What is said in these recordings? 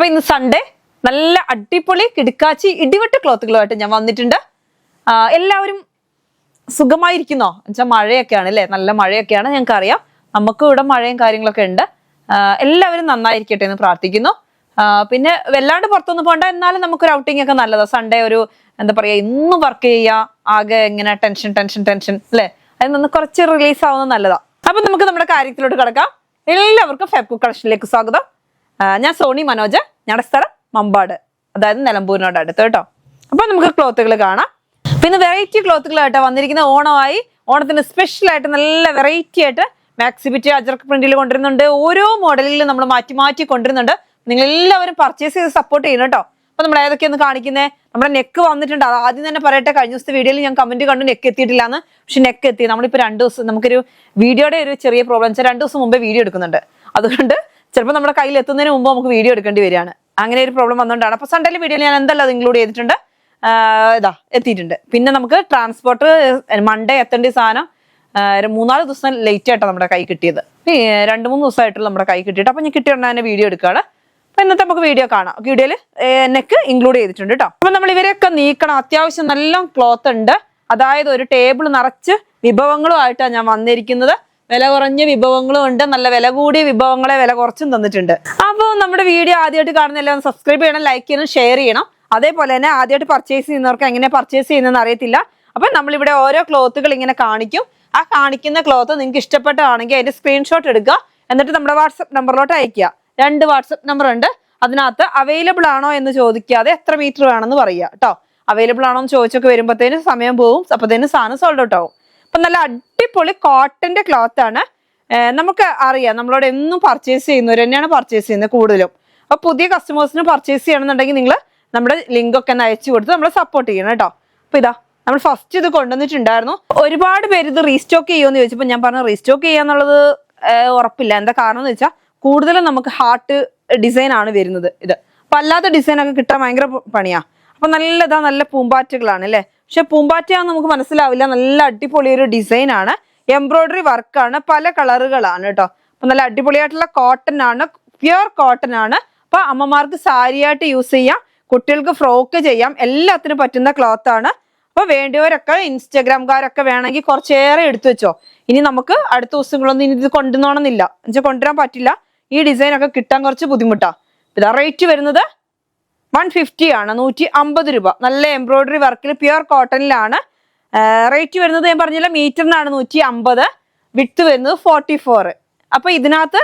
അപ്പൊ ഇന്ന് സൺഡേ നല്ല അടിപൊളി കിടുക്കാച്ചി ഇടിവെട്ട് ക്ലോത്തുകളുമായിട്ട് ഞാൻ വന്നിട്ടുണ്ട്. എല്ലാവരും സുഖമായിരിക്കുന്നോ എന്നുവെച്ചാൽ മഴയൊക്കെയാണ് അല്ലേ, നല്ല മഴയൊക്കെയാണ്, ഞങ്ങൾക്ക് അറിയാം. നമുക്ക് ഇവിടെ മഴയും കാര്യങ്ങളൊക്കെ ഉണ്ട്. എല്ലാവരും നന്നായിരിക്കട്ടെ എന്ന് പ്രാർത്ഥിക്കുന്നു. പിന്നെ വല്ലാണ്ട് പുറത്തൊന്നും പോകണ്ട, എന്നാലും നമുക്കൊരു ഔട്ടിംഗ് ഒക്കെ നല്ലതാണ്. സൺഡേ ഒരു എന്താ പറയാ, ഇന്നും വർക്ക് ചെയ്യുക, ആകെ ഇങ്ങനെ ടെൻഷൻ അല്ലേ, അതിൽ നിന്ന് കുറച്ച് റിലീസ് ആവുന്നത് നല്ലതാ. അപ്പൊ നമുക്ക് നമ്മുടെ കാര്യത്തിലോട്ട് കിടക്കാം. എല്ലാവർക്കും ഫെബ്കു കളക്ഷനിലേക്ക് സ്വാഗതം. ഞാൻ സോണി മനോജ്, ഞങ്ങളുടെ സ്ഥലം മമ്പാട്, അതായത് നിലമ്പൂരിനോട് അടുത്ത് കേട്ടോ. അപ്പൊ നമുക്ക് ക്ലോത്തുകൾ കാണാം. പിന്നെ വെറൈറ്റി ക്ലോത്തുകളായിട്ടാ വന്നിരിക്കുന്ന. ഓണമായി, ഓണത്തിന് സ്പെഷ്യൽ ആയിട്ട് നല്ല വെറൈറ്റി ആയിട്ട് മാക്സി ബിറ്റ് അജർക്ക് പ്രിന്റിൽ കൊണ്ടുവരുന്നുണ്ട്. ഓരോ മോഡലിലും നമ്മൾ മാറ്റി കൊണ്ടുവരുന്നുണ്ട്. നിങ്ങൾ എല്ലാവരും പർച്ചേസ് ചെയ്ത് സപ്പോർട്ട് ചെയ്യണം കേട്ടോ. അപ്പൊ നമ്മൾ ഏതൊക്കെയൊന്ന് കാണിക്കുന്നത്, നമ്മുടെ നെക്ക് വന്നിട്ടുണ്ട്. അത് ആദ്യം തന്നെ പറയട്ടെ, കഴിഞ്ഞ ദിവസത്തെ വീഡിയോയിൽ ഞാൻ കമന്റ് കണ്ടു നെക്ക് എത്തിയിട്ടില്ല എന്ന്. പക്ഷെ നെക്ക് എത്തി. നമ്മളിപ്പോ 2 ദിവസം നമുക്കൊരു വീഡിയോയുടെ ഒരു ചെറിയ പ്രോബ്ലം വെച്ചാൽ 2 ദിവസം മുമ്പേ വീഡിയോ എടുക്കുന്നുണ്ട്. അതുകൊണ്ട് ചിലപ്പോൾ നമ്മുടെ കയ്യിൽ എത്തുന്നതിന് മുമ്പ് നമുക്ക് വീഡിയോ എടുക്കേണ്ടി വരികയാണ്. അങ്ങനെ ഒരു പ്രോബ്ലം വന്നുകൊണ്ടാണ്. അപ്പൊ സൺഡേയിലെ വീഡിയോയിൽ ഞാൻ എന്തെല്ലാം അത് ഇൻക്ലൂഡ് ചെയ്തിട്ടുണ്ട്, എത്തിയിട്ടുണ്ട്. പിന്നെ നമുക്ക് ട്രാൻസ്പോർട്ട് മൺഡേ എത്തേണ്ട സാധനം 3-4 ദിവസം ലേറ്റ് ആയിട്ടാണ് നമ്മുടെ കൈ കിട്ടിയത്. 2-3 ദിവസമായിട്ടുള്ള നമ്മുടെ കൈ കിട്ടിയിട്ട്. അപ്പൊ ഞാൻ കിട്ടിയ തന്നെ വീഡിയോ എടുക്കുകയാണ്. അപ്പൊ ഇന്നത്തെ നമുക്ക് വീഡിയോ കാണാം. വീഡിയോയിൽ നെക്ക് ഇൻക്ലൂഡ് ചെയ്തിട്ടുണ്ട് കേട്ടോ. അപ്പൊ നമ്മൾ ഇവരെയൊക്കെ നീക്കണം. അത്യാവശ്യം നല്ല ക്ലോത്ത് ഉണ്ട്. അതായത് ഒരു ടേബിൾ നിറച്ച് വിഭവങ്ങളുമായിട്ടാണ് ഞാൻ വന്നിരിക്കുന്നത്. വില കുറഞ്ഞ വിഭവങ്ങളും ഉണ്ട്, നല്ല വില കൂടിയ വിഭവങ്ങളെ വില കുറച്ചും തന്നിട്ടുണ്ട്. അപ്പോൾ നമ്മുടെ വീഡിയോ ആദ്യമായിട്ട് കാണുന്ന എല്ലാവരും സബ്സ്ക്രൈബ് ചെയ്യണം, ലൈക്ക് ചെയ്യണം, ഷെയർ ചെയ്യണം. അതേപോലെ തന്നെ ആദ്യമായിട്ട് പർച്ചേസ് ചെയ്യുന്നവർക്ക് എങ്ങനെ പർച്ചേസ് ചെയ്യുന്നതെന്ന് അറിയത്തില്ല. അപ്പൊ നമ്മളിവിടെ ഓരോ ക്ലോത്തുകൾ ഇങ്ങനെ കാണിക്കും. ആ കാണിക്കുന്ന ക്ലോത്ത് നിങ്ങൾക്ക് ഇഷ്ടപ്പെട്ടതാണെങ്കിൽ അതിന്റെ സ്ക്രീൻഷോട്ട് എടുക്കുക, എന്നിട്ട് നമ്മുടെ വാട്സപ്പ് നമ്പറിലോട്ട് അയക്കുക. 2 വാട്സപ്പ് നമ്പർ ഉണ്ട്. അതിനകത്ത് അവൈലബിൾ ആണോ എന്ന് ചോദിക്കാതെ എത്ര മീറ്റർ വേണമെന്ന് പറയുക കേട്ടോ. അവൈലബിൾ ആണോ എന്ന് ചോദിച്ചൊക്കെ വരുമ്പോഴത്തേന് സമയം പോവും, അപ്പത്തേന് സാധനം സോൾഡ് ഔട്ട് ആവും. അപ്പൊ നല്ല അടിപൊളി കോട്ടന്റെ ക്ലോത്ത് ആണ്. നമുക്ക് അറിയാം, നമ്മളോട് എന്നും പർച്ചേസ് ചെയ്യുന്നവർ തന്നെയാണ് പർച്ചേസ് ചെയ്യുന്നത് കൂടുതലും. അപ്പൊ പുതിയ കസ്റ്റമേഴ്സിന് പർച്ചേസ് ചെയ്യണമെന്നുണ്ടെങ്കിൽ നിങ്ങൾ നമ്മുടെ ലിങ്ക് ഒക്കെ ഒന്ന് അയച്ചു കൊടുത്ത് നമ്മളെ സപ്പോർട്ട് ചെയ്യണം കേട്ടോ. അപ്പൊ ഇതാ നമ്മൾ ഫസ്റ്റ് ഇത് കൊണ്ടുവന്നിട്ടുണ്ടായിരുന്നു. ഒരുപാട് പേര് ഇത് റീസ്റ്റോക്ക് ചെയ്യുമെന്ന് ചോദിച്ചപ്പോൾ ഞാൻ പറഞ്ഞു റീസ്റ്റോക്ക് ചെയ്യാന്നുള്ളത് ഉറപ്പില്ല. എന്താ കാരണം എന്ന് വെച്ചാൽ കൂടുതലും നമുക്ക് ഹാർട്ട് ഡിസൈൻ ആണ് വരുന്നത്. ഇത് അപ്പൊ അല്ലാത്ത ഡിസൈൻ ഒക്കെ കിട്ടാൻ ഭയങ്കര പണിയാ. അപ്പൊ നല്ല പൂമ്പാറ്റകളാണ് അല്ലെ. പക്ഷെ പൂമ്പാറ്റയാന്ന് നമുക്ക് മനസ്സിലാവില്ല. നല്ല അടിപൊളി ഒരു ഡിസൈൻ ആണ്, എംബ്രോയിഡറി വർക്കാണ്, പല കളറുകളാണ് കേട്ടോ. അപ്പൊ നല്ല അടിപൊളിയായിട്ടുള്ള കോട്ടൺ ആണ്, പ്യുർ കോട്ടൺ ആണ്. അപ്പൊ അമ്മമാർക്ക് സാരിയായിട്ട് യൂസ് ചെയ്യാം, കുട്ടികൾക്ക് ഫ്രോക്ക് ചെയ്യാം, എല്ലാത്തിനും പറ്റുന്ന ക്ലോത്ത് ആണ്. അപ്പൊ വേണ്ടിയവരൊക്കെ ഇൻസ്റ്റഗ്രാംകാരൊക്കെ വേണമെങ്കിൽ കുറച്ചേറെ എടുത്തു വെച്ചോ. ഇനി നമുക്ക് അടുത്ത ദിവസങ്ങളൊന്നും ഇനി ഇത് കൊണ്ടുവന്നോണമെന്നില്ല, എന്നുവെച്ചാൽ കൊണ്ടുവരാൻ പറ്റില്ല. ഈ ഡിസൈൻ ഒക്കെ കിട്ടാൻ കുറച്ച് ബുദ്ധിമുട്ടാ. ഇതാ റേറ്റ് വരുന്നത് 150 ആണ്, 150 രൂപ. നല്ല എംബ്രോയിഡറി വർക്കിൽ പ്യുർ കോട്ടണിലാണ് റേറ്റ് വരുന്നത്. ഞാൻ പറഞ്ഞില്ല, മീറ്ററിനാണ് 150, വിഡ്ത്ത് വരുന്നത് 44. അപ്പൊ ഇതിനകത്ത്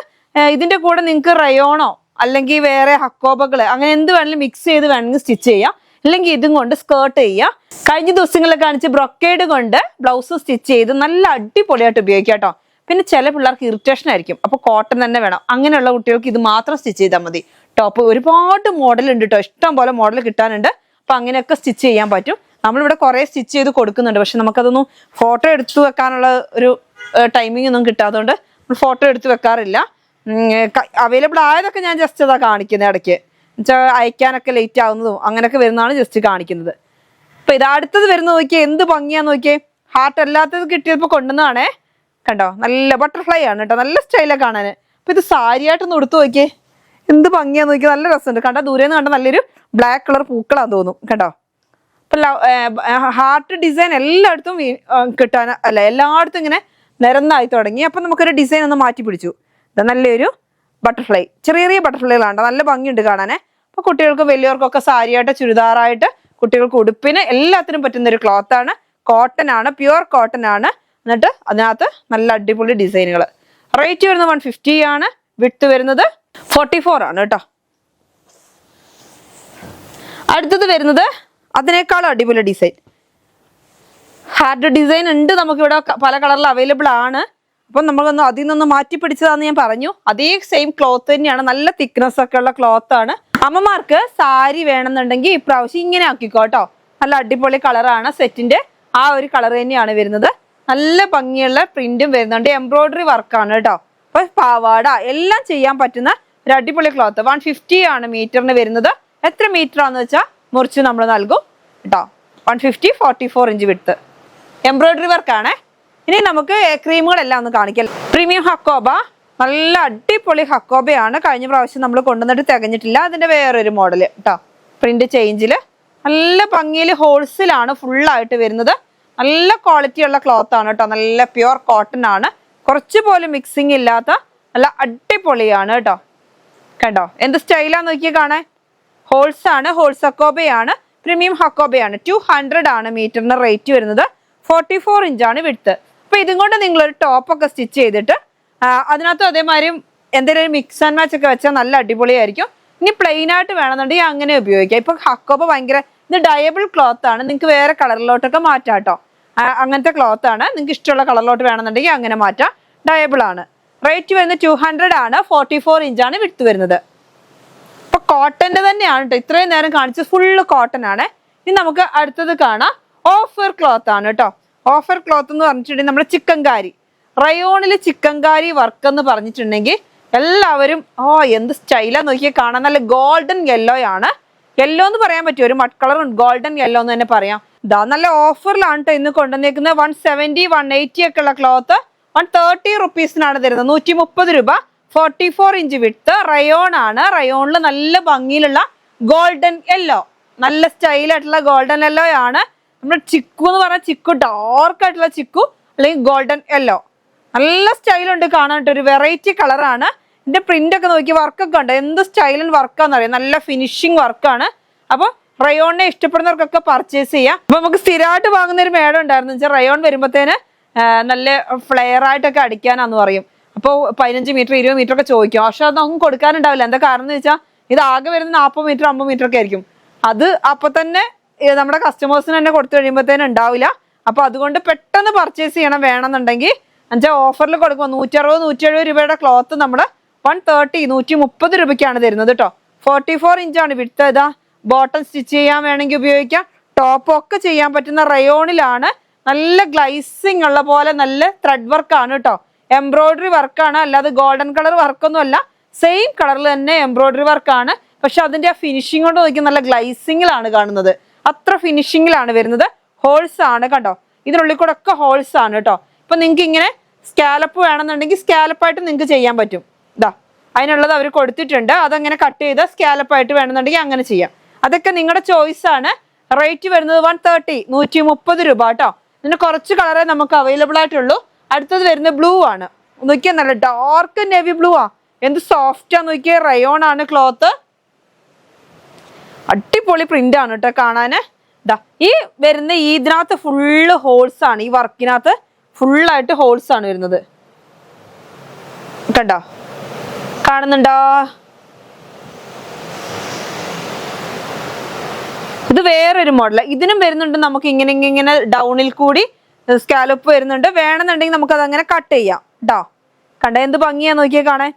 ഇതിന്റെ കൂടെ നിങ്ങൾക്ക് റയോണോ അല്ലെങ്കിൽ വേറെ ഹക്കോബകള് അങ്ങനെ എന്ത് വേണമെങ്കിലും മിക്സ് ചെയ്ത് വേണമെങ്കിൽ സ്റ്റിച്ച് ചെയ്യാം. അല്ലെങ്കിൽ ഇതും കൊണ്ട് സ്കേർട്ട് ചെയ്യാം. കഴിഞ്ഞ ദിവസങ്ങളിൽ കാണിച്ച് ബ്രൊക്കേഡ് കൊണ്ട് ബ്ലൗസ് സ്റ്റിച്ച് ചെയ്ത് നല്ല അടിപൊളിയായിട്ട് ഉപയോഗിക്കാം കേട്ടോ. പിന്നെ ചില പിള്ളേർക്ക് ഇറിറ്റേഷൻ ആയിരിക്കും, അപ്പൊ കോട്ടൺ തന്നെ വേണം. അങ്ങനെയുള്ള കുട്ടികൾക്ക് ഇത് മാത്രം സ്റ്റിച്ച് ചെയ്താൽ മതി. ടോപ്പ് ഒരുപാട് മോഡൽ ഉണ്ട് കേട്ടോ, ഇഷ്ടം പോലെ മോഡൽ കിട്ടാനുണ്ട്. അപ്പൊ അങ്ങനെയൊക്കെ സ്റ്റിച്ച് ചെയ്യാൻ പറ്റും. നമ്മളിവിടെ കുറെ സ്റ്റിച്ച് ചെയ്ത് കൊടുക്കുന്നുണ്ട്. പക്ഷെ നമുക്കതൊന്നും ഫോട്ടോ എടുത്തു വെക്കാനുള്ള ഒരു ടൈമിംഗ് ഒന്നും കിട്ടാത്തതുകൊണ്ട് നമ്മൾ ഫോട്ടോ എടുത്ത് വെക്കാറില്ല. അവൈലബിൾ ആയതൊക്കെ ഞാൻ ജസ്റ്റ് അതാ കാണിക്കുന്നത്. ഇടയ്ക്ക് എന്നുവെച്ചാൽ അയക്കാനൊക്കെ ലേറ്റ് ആവുന്നതും അങ്ങനെയൊക്കെ വരുന്നതാണ് ജസ്റ്റ് കാണിക്കുന്നത്. അപ്പൊ ഇത് അടുത്തത് വരുന്ന നോക്കിയേ, എന്ത് ഭംഗിയാന്ന് നോക്കിയേ. ഹാർട്ട് അല്ലാത്തത് കിട്ടിയപ്പോൾ കൊണ്ടുവന്നതാണേ. കണ്ടോ, നല്ല ബട്ടർഫ്ലൈ ആണ് കേട്ടോ, നല്ല സ്റ്റൈലൊക്കെ കാണാന്. അപ്പൊ ഇത് സാരിയായിട്ടൊന്ന് എടുത്തു നോക്കിയേ, എന്ത് ഭംഗിയാന്ന് നോക്കിയാൽ. നല്ല രസമുണ്ട്. കണ്ട ദൂരെന്ന് കണ്ട നല്ലൊരു ബ്ലാക്ക് കളർ പൂക്കളാന്ന് തോന്നും കേട്ടോ. അപ്പൊ ഹാർട്ട് ഡിസൈൻ എല്ലായിടത്തും കിട്ടാൻ അല്ല, എല്ലായിടത്തും ഇങ്ങനെ നിരന്നായി തുടങ്ങി. അപ്പൊ നമുക്കൊരു ഡിസൈൻ ഒന്ന് മാറ്റി പിടിച്ചു. ഇത് നല്ലൊരു ബട്ടർഫ്ലൈ, ചെറിയ ബട്ടർഫ്ലൈകളാണ്, നല്ല ഭംഗിയുണ്ട് കാണാനേ. അപ്പൊ കുട്ടികൾക്ക് വലിയവർക്കൊക്കെ സാരിയായിട്ട് ചുരിദാറായിട്ട് കുട്ടികൾക്ക് ഉടുപ്പിന് എല്ലാത്തിനും പറ്റുന്ന ഒരു ക്ലോത്ത് ആണ്. കോട്ടൺ ആണ്, പ്യുർ കോട്ടൺ ആണ്. എന്നിട്ട് അതിനകത്ത് നല്ല അടിപൊളി ഡിസൈനുകൾ. റേറ്റ് വരുന്നത് 150 ആണ്, വിഡ്ത്ത് വരുന്നത് 44 ആണ് കേട്ടോ. അടുത്തത് വരുന്നത് അതിനേക്കാളും അടിപൊളി ഡിസൈൻ, ഹാർട്ട് ഡിസൈൻ ഉണ്ട്. നമുക്കിവിടെ പല കളറിൽ അവൈലബിൾ ആണ്. അപ്പം നമുക്കൊന്ന് അതിൽ നിന്ന് മാറ്റി പിടിച്ചതാന്ന് ഞാൻ പറഞ്ഞു. അതേ സെയിം ക്ലോത്ത് തന്നെയാണ്, നല്ല തിക്നെസ് ഒക്കെ ഉള്ള ക്ലോത്ത് ആണ്. അമ്മമാർക്ക് സാരി വേണമെന്നുണ്ടെങ്കിൽ ഇപ്രാവശ്യം ഇങ്ങനെ ആക്കിക്കോ കേട്ടോ. നല്ല അടിപൊളി കളറാണ്, സെറ്റിന്റെ ആ ഒരു കളർ തന്നെയാണ് വരുന്നത്. നല്ല ഭംഗിയുള്ള പ്രിന്റും വരുന്നുണ്ട്, എംബ്രോയിഡറി വർക്കാണ് കേട്ടോ. അപ്പൊ പാവാട എല്ലാം ചെയ്യാൻ പറ്റുന്ന ഒരു അടിപൊളി ക്ലോത്ത്. 150 ആണ് മീറ്ററിന് വരുന്നത്. എത്ര മീറ്റർ ആണെന്ന് വെച്ചാൽ മുറിച്ച് നമ്മൾ നൽകും കേട്ടോ. 150, 44 ഇഞ്ച് വിഡ്ത്ത്, എംബ്രോയിഡറി വർക്കാണ്. ഇനി നമുക്ക് ക്രീമുകളെല്ലാം ഒന്ന് കാണിക്കാം. പ്രീമിയം ഹക്കോബ നല്ല അടിപൊളി ഹക്കോബയാണ്. കഴിഞ്ഞ പ്രാവശ്യം നമ്മൾ കൊണ്ടുവന്നിട്ട് തികഞ്ഞിട്ടില്ല. അതിന്റെ വേറൊരു മോഡൽ കേട്ടോ, പ്രിന്റ് ചേഞ്ചില് നല്ല ഭംഗിയിൽ ഹോൾസിലാണ് ഫുള്ളായിട്ട് വരുന്നത്. നല്ല ക്വാളിറ്റി ഉള്ള ക്ലോത്ത് ആണ് കേട്ടോ, നല്ല പ്യുവർ കോട്ടൺ ആണ്, കുറച്ച് പോലും മിക്സിങ് ഇല്ലാത്ത നല്ല അടിപൊളിയാണ് കേട്ടോ. കണ്ടോ എന്ത് സ്റ്റൈലാന്ന് നോക്കിയാൽ കാണാൻ. ഹോൾസ് ആണ്, ഹോൾസ് ഹക്കോബയാണ്, പ്രീമിയം ഹക്കോബയാണ്. 200 ആണ് മീറ്ററിന് റേറ്റ് വരുന്നത്. 44 ഇഞ്ചാണ് വിഡ്ത്ത്. അപ്പൊ ഇതും കൊണ്ട് നിങ്ങളൊരു ടോപ്പൊക്കെ സ്റ്റിച്ച് ചെയ്തിട്ട് അതിനകത്ത് അതേമാതിരി എന്തെങ്കിലും ഒരു മിക്സ് ആൻഡ് മാച്ച് ഒക്കെ വെച്ചാൽ നല്ല അടിപൊളിയായിരിക്കും. ഇനി പ്ലെയിൻ ആയിട്ട് വേണമെന്നുണ്ടെങ്കിൽ അങ്ങനെ ഉപയോഗിക്കാം. ഇപ്പൊ ഹക്കോബ ഭയങ്കര ഇത് ഡയബിൾ ക്ലോത്ത് ആണ്, നിങ്ങൾക്ക് വേറെ കളറിലോട്ടൊക്കെ മാറ്റാം കേട്ടോ. അങ്ങനത്തെ ക്ലോത്ത് ആണ്, നിങ്ങൾക്ക് ഇഷ്ടമുള്ള കളറിലോട്ട് വേണമെന്നുണ്ടെങ്കിൽ അങ്ങനെ മാറ്റാം. ഡയബിൾ ആണ്. റേറ്റ് വരുന്നത് 200 ആണ്. 44 ഇഞ്ചാണ് വിഡ്ത്ത് വരുന്നത്. ഇപ്പൊ കോട്ടന്റെ തന്നെയാണ് കേട്ടോ, ഇത്രയും നേരം കാണിച്ചത് ഫുള്ള് കോട്ടൺ ആണ്. ഇനി നമുക്ക് അടുത്തത് കാണാം. ഓഫർ ക്ലോത്ത് ആണ് കേട്ടോ. ഓഫർ ക്ലോത്ത് എന്ന് പറഞ്ഞിട്ടുണ്ടെങ്കിൽ നമ്മുടെ ചിക്കൻകാരി റയോണില് ചിക്കൻകാരി വർക്ക് എന്ന് പറഞ്ഞിട്ടുണ്ടെങ്കിൽ എല്ലാവരും എന്ത് സ്റ്റൈലാ നോക്കിയാൽ കാണാൻ. നല്ല ഗോൾഡൻ യെല്ലോ ആണ്. യെല്ലോ എന്ന് പറയാൻ പറ്റും, ഒരു മഡ് കളർ ഗോൾഡൻ യെല്ലോ എന്ന് തന്നെ പറയാം. ഇതാ നല്ല ഓഫറിലാണ് കേട്ടോ ഇന്ന് കൊണ്ടുവന്നേക്കുന്നത്. 170 180 ഒക്കെ ഉള്ള ക്ലോത്ത് 130 റുപ്പീസിനാണ് തരുന്നത്. 130 രൂപ. 44 ഇഞ്ച് വിഡ്ത്ത്. റയോൺ ആണ്. റയോണിൽ നല്ല ഭംഗിയിലുള്ള ഗോൾഡൻ യെല്ലോ, നല്ല സ്റ്റൈലായിട്ടുള്ള ഗോൾഡൻ യെല്ലോ ആണ്. നമ്മുടെ ചിക്കു എന്ന് പറഞ്ഞ ചിക്കു, ഡാർക്ക് ആയിട്ടുള്ള ചിക്കു അല്ലെങ്കിൽ ഗോൾഡൻ യെല്ലോ, നല്ല സ്റ്റൈലുണ്ട് കാണാൻ. ഒരു വെറൈറ്റി കളറാണ്. ഇതിന്റെ പ്രിന്റ് ഒക്കെ നോക്കി, വർക്കൊക്കെ ഉണ്ട്. എന്ത് സ്റ്റൈലൻ വർക്കാന്ന് അറിയാം, നല്ല ഫിനിഷിങ് വർക്കാണ്. അപ്പൊ റയോണിനെ ഇഷ്ടപ്പെടുന്നവർക്കൊക്കെ പർച്ചേസ് ചെയ്യാം. അപ്പൊ നമുക്ക് സ്ഥിരമായിട്ട് വാങ്ങുന്ന ഒരു മേഡം ഉണ്ടായിരുന്നു വെച്ചാൽ റയോൺ വരുമ്പോഴത്തേന് നല്ല ഫ്ലെയർ ആയിട്ടൊക്കെ അടിക്കാനാന്ന് പറയും. അപ്പോൾ 15 മീറ്റർ 20 മീറ്റർ ഒക്കെ ചോദിക്കും. പക്ഷെ അത് നമുക്ക് കൊടുക്കാനുണ്ടാവില്ല. എന്താ കാരണം എന്ന് വെച്ചാൽ ഇത് ആകെ വരുന്ന 40 മീറ്റർ 50 മീറ്റർ ഒക്കെ ആയിരിക്കും. അത് അപ്പൊ തന്നെ നമ്മുടെ കസ്റ്റമേഴ്സിന് തന്നെ കൊടുത്തു കഴിയുമ്പോഴത്തേനും ഉണ്ടാവില്ല. അപ്പൊ അതുകൊണ്ട് പെട്ടെന്ന് പർച്ചേസ് ചെയ്യണം. വേണമെന്നുണ്ടെങ്കിൽ എന്നുവെച്ചാൽ ഓഫറിൽ കൊടുക്കുമ്പോൾ 160 170 രൂപയുടെ ക്ലോത്ത് നമ്മുടെ 130 130 രൂപയ്ക്കാണ് തരുന്നത് കേട്ടോ. 44 ഇഞ്ചാണ് വിഡ്ത്ത്. ഇതാ ബോട്ടം സ്റ്റിച്ച് ചെയ്യാൻ വേണമെങ്കിൽ ഉപയോഗിക്കാം. ടോപ്പ് ഒക്കെ ചെയ്യാൻ പറ്റുന്ന റയോണിലാണ്. നല്ല ഗ്ലൈസിങ് ഉള്ള പോലെ നല്ല ത്രെഡ് വർക്കാണ് കേട്ടോ. എംബ്രോയിഡറി വർക്കാണ്, അല്ലാതെ ഗോൾഡൻ കളർ വർക്കൊന്നും അല്ല. സെയിം കളറിൽ തന്നെ എംബ്രോയിഡറി വർക്കാണ്. പക്ഷെ അതിന്റെ ആ ഫിനിഷിംഗ് കൊണ്ട് നോക്കി നല്ല ഗ്ലൈസിങ്ങിലാണ് കാണുന്നത്. അത്ര ഫിനിഷിങ്ങിലാണ് വരുന്നത്. ഹോൾസ് ആണ് കണ്ടോ, ഇതിനുള്ളിൽ കൂടെ ഒക്കെ ഹോൾസ് ആണ് കേട്ടോ. ഇപ്പൊ നിങ്ങൾക്ക് ഇങ്ങനെ സ്കാലപ്പ് വേണമെന്നുണ്ടെങ്കിൽ സ്കാലപ്പായിട്ട് നിങ്ങൾക്ക് ചെയ്യാൻ പറ്റും. ഇതാ അതിനുള്ളത് അവർ കൊടുത്തിട്ടുണ്ട്. അതങ്ങനെ കട്ട് ചെയ്ത് സ്കാലപ്പായിട്ട് വേണമെന്നുണ്ടെങ്കിൽ അങ്ങനെ ചെയ്യാം. അതൊക്കെ നിങ്ങളുടെ ചോയ്സ് ആണ്. റേറ്റ് വരുന്നത് 130 130 രൂപ കേട്ടോ. ഇതിന് കുറച്ച് കളറേ നമുക്ക് അവൈലബിൾ ആയിട്ടുള്ളൂ. അടുത്തത് വരുന്നത് ബ്ലൂ ആണ്. നോക്കിയാൽ നല്ല ഡാർക്ക് നേവി ബ്ലൂ ആ, എന്ത് സോഫ്റ്റ് ആ നോക്കിയ. റയോൺ ആണ് ക്ലോത്ത്. അടിപൊളി പ്രിന്റ് ആണ് കേട്ടോ കാണാന്. ഇതാ ഈ വരുന്ന ഇതിനകത്ത് ഫുള്ള് ഹോൾസ് ആണ്. ഈ വർക്കിനകത്ത് ഫുള്ളായിട്ട് ഹോൾസ് ആണ് വരുന്നത്. കണ്ടോ, കാണുന്നുണ്ടോ? ഇത് വേറൊരു മോഡൽ. ഇതിനും വരുന്നുണ്ട് നമുക്ക് ഇങ്ങനെ ഇങ്ങനെ ഡൗണിൽ കൂടി സ്കാലപ്പ് വരുന്നുണ്ട്. വേണമെന്നുണ്ടെങ്കിൽ നമുക്ക് അതങ്ങനെ കട്ട് ചെയ്യാം കേട്ടോ. കണ്ട എന്ത് ഭംഗിയാ നോക്കിയാൽ കാണാൻ.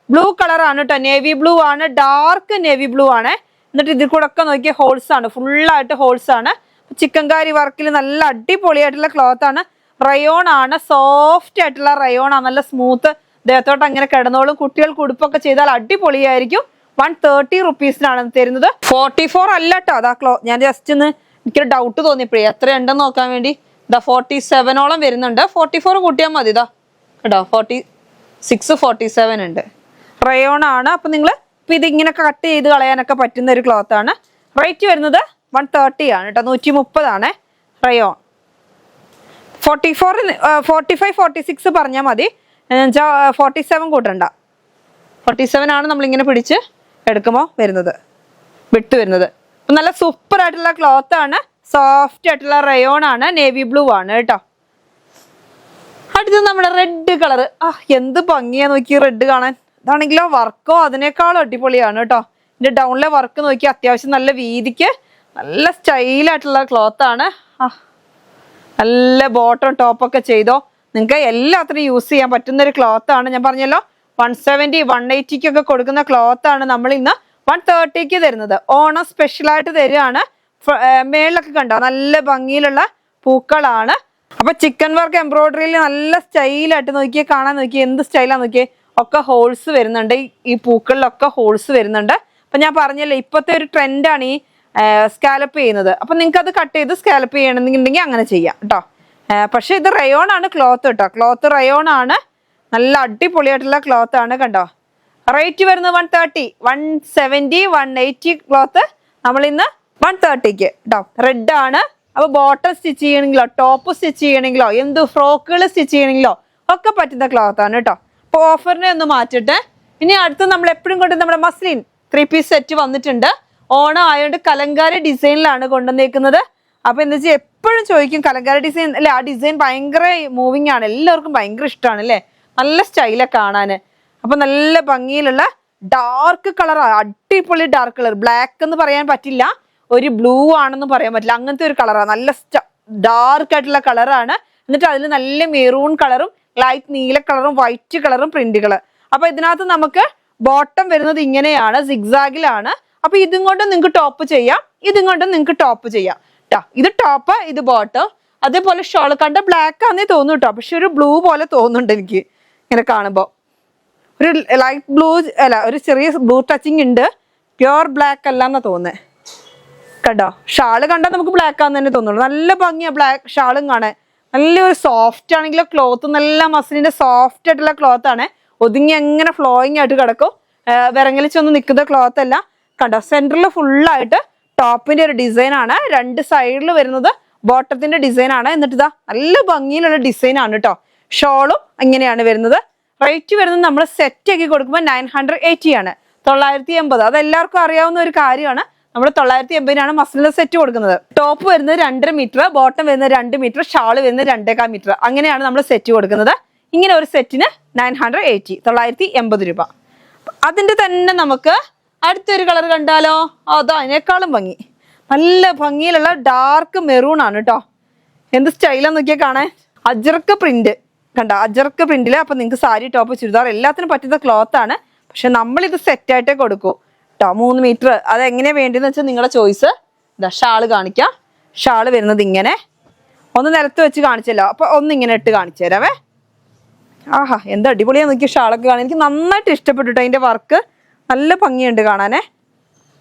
ബ്ലൂ കളർ ആണ് കേട്ടോ, നേവി ബ്ലൂ ആണ്, ഡാർക്ക് നേവി ബ്ലൂ ആണ്. എന്നിട്ട് ഇതിൽ കൂടെ ഒക്കെ നോക്കിയ ഹോൾസ് ആണ്, ഫുള്ളായിട്ട് ഹോൾസ് ആണ്. ചിക്കൻകാരി വർക്കിൽ നല്ല അടിപൊളിയായിട്ടുള്ള ക്ലോത്ത് ആണ്. റയോൺ ആണ്, സോഫ്റ്റ് ആയിട്ടുള്ള റയോൺ ആണ്, നല്ല സ്മൂത്ത്. ദേഹത്തോട്ട് അങ്ങനെ കിടന്നോളും. കുട്ടികൾക്ക് ഉടുപ്പൊക്കെ ചെയ്താൽ അടിപൊളിയായിരിക്കും. 130 റുപ്പീസിനാണ് തരുന്നത്. 44 അല്ല കേട്ടോ. അതാ ഞാൻ ജസ്റ്റ് ഒന്ന് എനിക്കൊരു ഡൗട്ട് തോന്നിയപ്പോഴേ എത്ര ഉണ്ടെന്ന് നോക്കാൻ വേണ്ടി. ഇതാ 47ഓളം വരുന്നുണ്ട്. 44 കൂട്ടിയാൽ മതി. ഇതാ കേട്ടോ, 46 47 ഉണ്ട്. റയോൺ ആണ്. അപ്പൊ നിങ്ങൾ ഇപ്പൊ ഇതിങ്ങനെ കട്ട് ചെയ്ത് കളയാനൊക്കെ പറ്റുന്ന ഒരു ക്ലോത്ത് ആണ്. റേറ്റ് വരുന്നത് 130 ആണ് കേട്ടോ. 130 ആണ് റയോൺ. 44 45 46 പറഞ്ഞാൽ മതി. 47 കൂട്ടണ്ട. 47 ആണ് നമ്മളിങ്ങനെ പിടിച്ച് എടുക്കുമ്പോൾ വരുന്നത്, വിട്ട് വരുന്നത്. നല്ല സൂപ്പർ ആയിട്ടുള്ള ക്ലോത്ത് ആണ്. സോഫ്റ്റ് ആയിട്ടുള്ള റയോൺ ആണ്. നേവി ബ്ലൂ ആണ് കേട്ടോ. അടുത്തത് നമ്മുടെ റെഡ് കളർ. എന്ത് ഭംഗിയാ നോക്കി റെഡ് കാണാൻ. ഇതാണെങ്കിലോ വർക്കോ അതിനേക്കാളും അടിപൊളിയാണ് കേട്ടോ. ഇതിന്റെ ഡൗണിലെ വർക്ക് നോക്കി അത്യാവശ്യം നല്ല വീതിക്ക് നല്ല സ്റ്റൈലായിട്ടുള്ള ക്ലോത്ത് ആണ്. നല്ല ബോട്ടം ടോപ്പൊക്കെ ചെയ്തോ. നിങ്ങൾക്ക് എല്ലാത്തിനും യൂസ് ചെയ്യാൻ പറ്റുന്ന ഒരു ക്ലോത്ത് ആണ്. ഞാൻ പറഞ്ഞല്ലോ 170 180 കൊടുക്കുന്ന ക്ലോത്ത് ആണ് നമ്മൾ ഇന്ന് 130 തരുന്നത്. ഓണം സ്പെഷ്യലായിട്ട് തരികയാണ്. മേളിലൊക്കെ കണ്ടോ നല്ല ഭംഗിയിലുള്ള പൂക്കളാണ്. അപ്പൊ ചിക്കൻ വർക്ക് എംബ്രോയിഡറിയിൽ നല്ല സ്റ്റൈലായിട്ട് നോക്കിയേ കാണാൻ. നോക്കിയേ എന്ത് സ്റ്റൈലാന്ന് നോക്കിയേ. ഒക്കെ ഹോൾസ് വരുന്നുണ്ട്. ഈ പൂക്കളിലൊക്കെ ഹോൾസ് വരുന്നുണ്ട്. അപ്പൊ ഞാൻ പറഞ്ഞല്ലോ ഇപ്പോഴത്തെ ഒരു ട്രെൻഡാണ് ഈ സ്കാലപ്പ് ചെയ്യുന്നത്. അപ്പൊ നിങ്ങൾക്ക് അത് കട്ട് ചെയ്ത് സ്കാലപ്പ് ചെയ്യണമെന്നുണ്ടെങ്കിൽ അങ്ങനെ ചെയ്യാം കേട്ടോ. പക്ഷെ ഇത് റയോൺ ആണ് ക്ലോത്ത് കേട്ടോ. ക്ലോത്ത് റയോൺ ആണ്. നല്ല അടിപൊളിയായിട്ടുള്ള ക്ലോത്ത് ആണ് കണ്ടോ. റേറ്റ് വരുന്നത് 130, 170, 180 ക്ലോത്ത് നമ്മൾ ഇന്ന് 130ക്ക് കേട്ടോ. റെഡ് ആണ്. അപ്പൊ ബോട്ടം സ്റ്റിച്ച് ചെയ്യണമെങ്കിലോ ടോപ്പ് സ്റ്റിച്ച് ചെയ്യണമെങ്കിലോ എന്ത് ഫ്രോക്കുകൾ സ്റ്റിച്ച് ചെയ്യണമെങ്കിലോ ഒക്കെ പറ്റുന്ന ക്ലോത്ത് ആണ് കേട്ടോ. അപ്പൊ ഓഫറിനെ ഒന്ന് മാറ്റിട്ട് ഇനി അടുത്ത് നമ്മൾ എപ്പോഴും കൊണ്ട് നമ്മുടെ മസ്ലിൻ 3 പീസ് സെറ്റ് വന്നിട്ടുണ്ട്. ഓണം ആയതുകൊണ്ട് കലങ്കാരി ഡിസൈനിലാണ് കൊണ്ടുവന്നേക്കുന്നത്. അപ്പൊ എന്താ വെച്ചാൽ എപ്പോഴും ചോദിക്കും കലങ്കാരി ഡിസൈൻ അല്ലെ, ആ ഡിസൈൻ ഭയങ്കര മൂവിങ് ആണ്, എല്ലാവർക്കും ഭയങ്കര ഇഷ്ടമാണ് അല്ലേ, നല്ല സ്റ്റൈലൊക്കെ കാണാന്. അപ്പൊ നല്ല ഭംഗിയിലുള്ള ഡാർക്ക് കളർ, അടിപൊളി ഡാർക്ക് കളർ, ബ്ലാക്ക് എന്ന് പറയാൻ പറ്റില്ല, ഒരു ബ്ലൂ ആണെന്ന് പറയാൻ പറ്റില്ല, അങ്ങനത്തെ ഒരു കളറാണ്. നല്ല ഡാർക്ക് ആയിട്ടുള്ള കളറാണ്. എന്നിട്ട് അതിൽ നല്ല മെറൂൺ കളറും ലൈറ്റ് നീല കളറും വൈറ്റ് കളറും പ്രിന്റുകൾ. അപ്പൊ ഇതിനകത്ത് നമുക്ക് ബോട്ടം വരുന്നത് ഇങ്ങനെയാണ്, സിഗ്സാഗിലാണ്. അപ്പൊ ഇതും കൊണ്ട് നിങ്ങൾക്ക് ടോപ്പ് ചെയ്യാം, ഇതും കൊണ്ട് നിങ്ങൾക്ക് ടോപ്പ് ചെയ്യാം ട്ടോ. ഇത് ടോപ്പ്, ഇത് ബോട്ടം. അതേപോലെ ഷോൾ കണ്ട ബ്ലാക്ക് ആണെന്നേ തോന്നും കേട്ടോ, പക്ഷെ ഒരു ബ്ലൂ പോലെ തോന്നുന്നുണ്ട് എനിക്ക് ഇങ്ങനെ കാണുമ്പോ. ഒരു ലൈറ്റ് ബ്ലൂ അല്ല, ഒരു ചെറിയ ബ്ലൂ ടച്ചിങ് ഉണ്ട്, പ്യുവർ ബ്ലാക്ക് അല്ല എന്നാ തോന്നുന്നത് കണ്ടോ. ഷാള് കണ്ടാൽ നമുക്ക് ബ്ലാക്ക് ആണെന്ന് തന്നെ തോന്നുള്ളൂ. നല്ല ഭംഗിയാ ബ്ലാക്ക് ഷാളും കാണാൻ. നല്ലൊരു സോഫ്റ്റ് ആണെങ്കിലോ ക്ലോത്ത് നല്ല മസിലിന്റെ സോഫ്റ്റ് ആയിട്ടുള്ള ക്ലോത്ത് ആണ്. ഒതുങ്ങി എങ്ങനെ ഫ്ലോയിങ് ആയിട്ട് കിടക്കും, വിറങ്ങലിച്ചൊന്നും നിൽക്കുന്ന ക്ലോത്ത് അല്ല കണ്ടോ. സെന്ററിൽ ഫുള്ളായിട്ട് ടോപ്പിന്റെ ഒരു ഡിസൈൻ ആണ്, രണ്ട് സൈഡിൽ വരുന്നത് ബോട്ടത്തിന്റെ ഡിസൈൻ ആണ്. എന്നിട്ട് ഇതാ നല്ല ഭംഗിയിലുള്ള ഡിസൈൻ ആണ് കേട്ടോ. ഷോളും ഇങ്ങനെയാണ് വരുന്നത്. റേറ്റ് വരുന്നത് നമ്മൾ സെറ്റ് ആക്കി കൊടുക്കുമ്പോൾ 980 ആണ്, 980. അത് എല്ലാവർക്കും അറിയാവുന്ന ഒരു കാര്യമാണ്. നമ്മൾ 980 മസ്ലിൻ സെറ്റ് കൊടുക്കുന്നത്. ടോപ്പ് വരുന്നത് 2.5 മീറ്റർ, ബോട്ടം വരുന്നത് 2 മീറ്റർ, ഷാള് വരുന്നത് 2.25 മീറ്റർ. അങ്ങനെയാണ് നമ്മൾ സെറ്റ് കൊടുക്കുന്നത്. ഇങ്ങനെ ഒരു സെറ്റിന് 980, 980 രൂപ. അതിന്റെ തന്നെ നമുക്ക് അടുത്തൊരു കളർ കണ്ടാലോ, അതോ അതിനേക്കാളും ഭംഗി, നല്ല ഭംഗിയിലുള്ള ഡാർക്ക് മെറൂൺ ആണ് കേട്ടോ. എന്ത് സ്റ്റൈലാന്ന് നോക്കിയാൽ കാണാൻ. അജർക്ക് പ്രിന്റ് കണ്ട, അജർക്ക് പ്രിന്റില്. അപ്പൊ നിങ്ങൾക്ക് സാരി ടോപ്പ് ചുരിദാർ എല്ലാത്തിനും പറ്റുന്ന ക്ലോത്ത് ആണ്. പക്ഷെ നമ്മളിത് സെറ്റായിട്ടേ കൊടുക്കൂ കേട്ടോ. 3 മീറ്റർ അത് എങ്ങനെയാ വേണ്ടതെന്ന് വെച്ചാൽ നിങ്ങളുടെ ചോയ്സ്. ഇതാ ഷാള് കാണിക്കാം. ഷാള് വരുന്നത് ഇങ്ങനെ, ഒന്ന് നിലത്ത് വെച്ച് കാണിച്ചല്ലോ, അപ്പൊ ഒന്ന് ഇങ്ങനെ ഇട്ട് കാണിച്ചു തരാവേ. ആഹാ എന്ത് അടിപൊളിയാ നോക്കിയ ഷാളൊക്കെ കാണാൻ. എനിക്ക് നന്നായിട്ട് ഇഷ്ടപ്പെട്ടു കേട്ടോ. അതിന്റെ വർക്ക് നല്ല ഭംഗിയുണ്ട് കാണാനേ.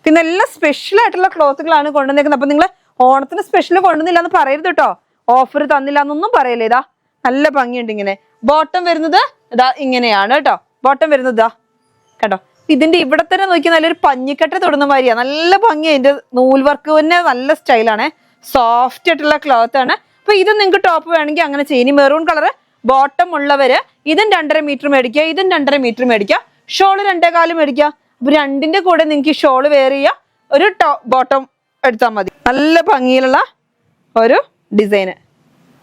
പിന്നെ എല്ലാം സ്പെഷ്യൽ ആയിട്ടുള്ള ക്ലോത്തുകളാണ് കൊണ്ടുവന്നേക്കുന്നത്. അപ്പൊ നിങ്ങൾ ഓണത്തിന് സ്പെഷ്യൽ കൊണ്ടുവന്നില്ല എന്ന് പറയരുത് കേട്ടോ, ഓഫർ തന്നില്ല എന്നൊന്നും പറയല്ലേ. ഇതാ നല്ല ഭംഗിയുണ്ട് ഇങ്ങനെ. ബോട്ടം വരുന്നത് ഇതാ ഇങ്ങനെയാണ് കേട്ടോ. ബോട്ടം വരുന്നത് ഇതാ കേട്ടോ. ഇതിന്റെ ഇവിടെ തന്നെ നോക്കി നല്ലൊരു പഞ്ഞിക്കട്ട തൊടുന്ന മാതിരിയാ, നല്ല ഭംഗിയാ. ഇതിന്റെ നൂൽ വർക്ക് തന്നെ നല്ല സ്റ്റൈലാണ്, സോഫ്റ്റ് ആയിട്ടുള്ള ക്ലോത്ത് ആണ്. അപ്പൊ ഇത് നിങ്ങൾക്ക് ടോപ്പ് വേണമെങ്കിൽ അങ്ങനെ ചെയ്യും. ഇനി മെറൂൺ കളർ ബോട്ടം ഉള്ളവര് ഇതും 2.5 മീറ്റർ മേടിക്കുക, ഇതും 2.5 മീറ്റർ മേടിക്കുക, ഷോള് 2.25 മേടിക്കുക. അപ്പൊ രണ്ടിന്റെ കൂടെ നിങ്ങൾക്ക് ഷോള് വെയർ ചെയ്യുക, ഒരു ബോട്ടം എടുത്താൽ മതി. നല്ല ഭംഗിയിലുള്ള ഒരു ഡിസൈന്,